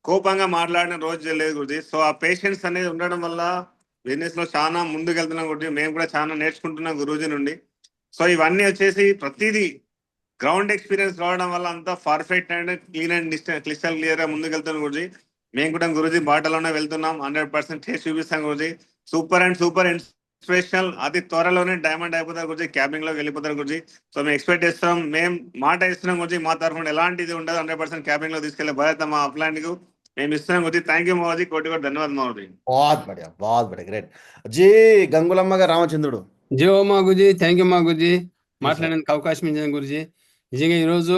కోపంగా మాట్లాడిన రోజు లేదు గురుజీ. సో ఆ పేషెన్స్ అనేది ఉండడం వల్ల బిజినెస్ లో చాలా ముందుకు వెళ్తున్నాం గురుజీ. మేము కూడా చాలా నేర్చుకుంటున్నాం గురూజీ నుండి. సో ఇవన్నీ వచ్చేసి ప్రతిదీ గ్రౌండ్ ఎక్స్పీరియన్స్ రావడం వల్ల అంతా perfect and clean and crystal clear గా ముందుకు వెళ్తున్నాం గురుజీ. మేము కూడా గురుజీ బాటలోనే వెళ్తున్నాం. 100% టేస్ట్ చూపిస్తాం Guruji. Super and super inspirational. అతి త్వరలోనే డైమండ్ అయిపోతారు గురుజీ, క్యాబింగ్ లోకి వెళ్ళిపోతారు గురుజీ. సో మేము ఎక్స్పెక్ట్ చేస్తున్నాం, మేము మాట ఇస్తున్నాం గురుజీ. మా తరఫున ఎలాంటిది ఉండదు, 100% క్యాబింగ్ లో తీసుకెళ్లే బాధ్యత మా అప్లాండ్ కు మేము ఇస్తున్నాం గురుజీ. థ్యాంక్ యూ మోహర్ जी, కోటి కోటి ధన్యవాదాలు మోహర్ जी। बहुत बढ़िया ग्रेट जी। గంగులమ్మ గారు రామచంద్రుడు జీ ఓ మా గురుజీ, థ్యాంక్ యూ మా గురుజీ, మాట్లాడడానికి అవకాశం ఇచ్చిన గురుజీ. నిజంగా ఈరోజు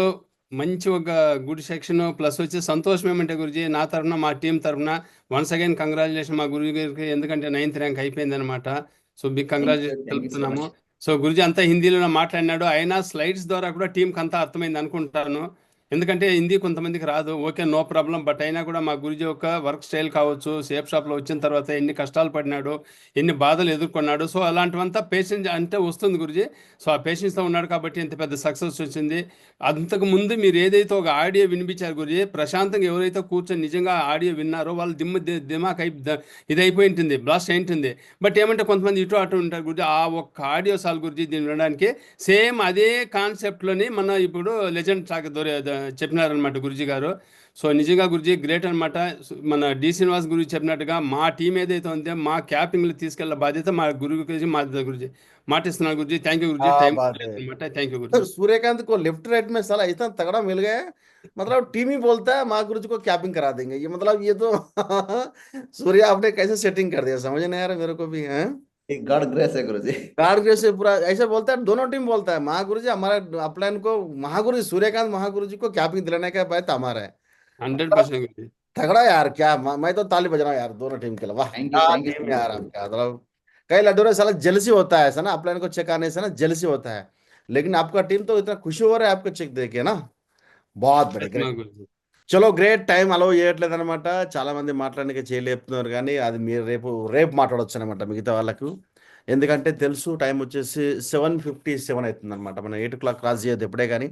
మంచి ఒక గుడ్ సెక్షన్ ప్లస్ వచ్చి సంతోషం ఏమంటే గురుజీ, నా తరఫున మా టీం తరఫున వన్స్ అగైన్ కంగ్రాచులేషన్ మా గురుజీ గారికి. ఎందుకంటే 9th ర్యాంక్ అయిపోయింది అనమాట. సో బిగ్ కంగ్రాచులేషన్ తెలుపుతున్నాము. సో గురుజీ అంతా హిందీలో మాట్లాడినాడు, అయినా స్లైడ్స్ ద్వారా కూడా టీంకి అంతా అర్థమైంది అనుకుంటాను. ఎందుకంటే హిందీ కొంతమందికి రాదు, ఓకే నో ప్రాబ్లం. బట్ అయినా కూడా మా గురుజీ యొక్క వర్క్ స్టైల్ కావచ్చు, సేఫ్ షాప్లో వచ్చిన తర్వాత ఎన్ని కష్టాలు పడినాడు, ఎన్ని బాధలు ఎదుర్కొన్నాడు. సో అలాంటివంతా పేషెన్స్ అంటే వస్తుంది గురుజీ. సో ఆ పేషెన్స్తో ఉన్నాడు కాబట్టి ఇంత పెద్ద సక్సెస్ వచ్చింది. అంతకు ముందు మీరు ఏదైతే ఒక ఆడియో వినిపించారు గురుజీ, ప్రశాంతంగా ఎవరైతే కూర్చొని నిజంగా ఆడియో విన్నారో వాళ్ళు దిమాక్ ఇది అయిపోయి ఉంటుంది, బ్లాస్ట్ అయి ఉంటుంది. బట్ ఏమంటే కొంతమంది ఇటు అటు ఉంటారు గురుజీ. ఆ ఒక్క ఆడియో సాల్ గురుజీ దీన్ని వినడానికి సేమ్ అదే కాన్సెప్ట్లోని మన ఇప్పుడు లెజెండ్ టాక్ చెప్పినారనమాట గురుజీ గారు. సో నిజంగా గురుజీ గ్రేట్ అనమాట. మన డి శ్రీనివాస్ గురుజీ చెప్పినట్టుగా మా టీం ఏదైతే ఉందో మా క్యాపింగ్లు తీసుకెళ్లే బాధ్యత మా గురుజీ గురుజీ మాటిస్తున్నాను గురుజీ. Thank you Guruji. क्या టైం बात है అనమాట. Thank you sir, Guruji. Suryakant को लेफ्ट राइट में साला इतना तगड़ा मिल गया है, मतलब टीम ही बोलता है माँ गुरुजी को कैपिंग करा देंगे, ये मतलब ये तो सूर्य आपने कैसे सेटिंग कर दिया समझ नहीं आ रहा मेरे को भी है। गॉड ग्रेस है गुरुजी। गार्ड ग्रेस से पूरा ऐसे बोलता है, दोनों टीम बोलता है महागुरुजी हमारा अपलाइन को, महागुरु सूर्यकांत महागुरुजी को कैपिंग दिलाने का बात हमारा है। 100% गुरुजी. तगड़ा यार, क्या मैं तो ताली बजा रहा हूँ यार दोनों टीम के लिए, वाह थैंक यू क्या थैंक यू टीम यार आपका, मतलब कई लड्डू में साला जेलसी होता है ऐसा ना, अपलाइन को चेक आने से ना जेलसी होता है, लेकिन आपका टीम तो इतना खुशी हो रहा है आपको చెక్ देके ना, बहुत बड़े మా ग्रेट। గురుజీ. చలో గ్రేట్, టైం అలౌ చేయట్లేదు అనమాట, చాలా మంది మాట్లాడడానికి చేయలేపుతున్నారు, కానీ అది మీరు రేపు రేపు మాట్లాడవచ్చు అనమాట మిగతా వాళ్ళకు, ఎందుకంటే తెలుసు టైం వచ్చేసి 7:57 అవుతుంది అనమాట, మనం 8 o'clock క్రాస్ చేయొద్దు ఎప్పుడే కానీ.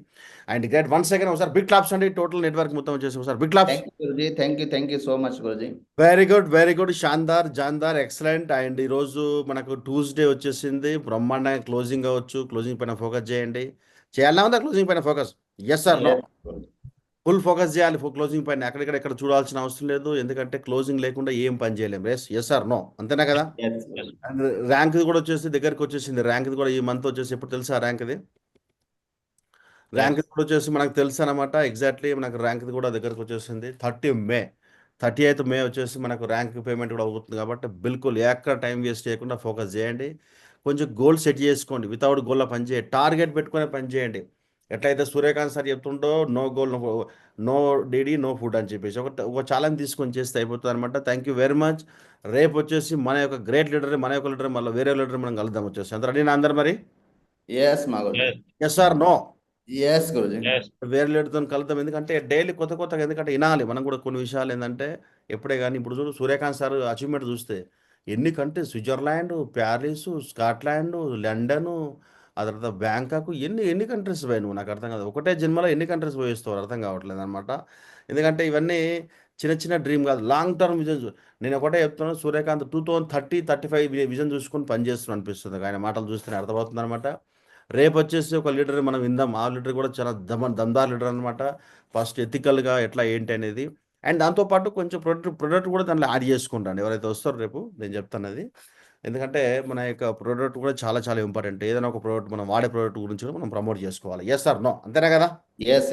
అండ్ గ్రేట్, వన్స్ సెకండ్ ఒకసారి బిగ్ క్లాప్స్ అండి, టోటల్ నెట్వర్క్ మొత్తం వచ్చేసి ఒకసారి big claps. Thank you Guruji, thank you so much Guruji. Very good, షాన్దార్ జాన్దార్ ఎక్సలెంట్. అండ్ ఈరోజు మనకు ట్యూస్డే వచ్చేసింది, బ్రహ్మాండంగా క్లోజింగ్ అవ్వచ్చు, క్లోజింగ్ పైన ఫోకస్ చేయండి, చేయాలన్నా ఉందా క్లోజింగ్ పైన focus? Yes sir no? Full focus చేయాలి క్లోజింగ్ పైన, ఎక్కడ చూడాల్సిన అవసరం లేదు, ఎందుకంటే క్లోజింగ్ లేకుండా ఏం పని చేయలేము. ఎస్ ఆర్ నో, అంతేనా కదా? అండ్ ర్యాంక్ కూడా వచ్చేసి దగ్గరికి వచ్చేసింది, ర్యాంక్ కూడా ఈ మంత్ వచ్చేసి ఎప్పుడు తెలుసా ర్యాంక్ది? ర్యాంక్ కూడా వచ్చేసి మనకు తెలుసు అనమాట, ఎగ్జాక్ట్లీ మనకు ర్యాంక్ కూడా దగ్గరకు వచ్చేసింది 30th మే వచ్చేసి మనకు ర్యాంక్ పేమెంట్ కూడా అవుతుంది, కాబట్టి బిల్కుల్ ఎక్కడ టైం వేస్ట్ చేయకుండా ఫోకస్ చేయండి, కొంచెం గోల్ సెట్ చేసుకోండి, వితౌట్ గోల్లో పని చేయండి, టార్గెట్ పెట్టుకునే పని చేయండి. ఎట్లయితే సూర్యకాంత్ సార్ చెప్తుండో no goal no DD no food అని చెప్పేసి ఒక ఛాలెంజ్ తీసుకొని చేస్తే అయిపోతుంది అనమాట. Thank you very much. రేపు వచ్చేసి మన యొక్క గ్రేట్ లీడర్, మన యొక్క లీడర్, మళ్ళీ వేరే లీడర్ మనం కలుద్దాం వచ్చేసి. అంత రెడీ అందరు మరి? yes మా Guruji, yes or no? yes Guruji. వేరే లీడర్తో కలుద్దాం, ఎందుకంటే డైలీ కొత్తగా ఎందుకంటే వినాలి మనం కూడా కొన్ని విషయాలు, ఏంటంటే ఎప్పుడే కానీ ఇప్పుడు చూడు సూర్యకాంత్ సార్ అచీవ్మెంట్ చూస్తే ఎన్ని countries, Switzerland, Paris, Scotland, London, ఆ తర్వాత బ్యాంకాక్, ఎన్ని కంట్రీస్ పోయి నువ్వు, నాకు అర్థం కాదు, ఒకటే జన్మలో ఎన్ని కంట్రీస్ పోయిస్తావు అర్థం కావట్లేదు అనమాట. ఎందుకంటే ఇవన్నీ చిన్న డ్రీమ్ కాదు, లాంగ్ టర్మ్ విజన్. నేను ఒకటే చెప్తున్నాను, సూర్యకాంత్ 2030-35 విజన్ చూసుకొని పనిచేస్తున్నాను అనిపిస్తుంది, ఆయన మాటలు చూస్తేనే అర్థమవుతుంది అనమాట. రేపు వచ్చేసి ఒక లీడర్ మనం విందాం, ఆ లీడర్ కూడా చాలా దమ్దార్ లీడర్ అనమాట, ఫస్ట్ ఎథికల్గా ఎట్లా ఏంటి అనేది, అండ్ దాంతోపాటు కొంచెం ప్రొడక్ట్ కూడా దాంట్లో యాడ్ చేసుకుంటాను ఎవరైతే వస్తారో రేపు, నేను చెప్తాను అది, ఎందుకంటే మన యొక్క ప్రోడక్ట్ కూడా చాలా ఇంపార్టెంట్, ఏదైనా ఒక ప్రోడక్ట్ మనం వాడే ప్రోడక్ట్ గురించి కూడా మనం ప్రమోట్ చేసుకోవాలి. Yes or no? అంతేనా కదా? yes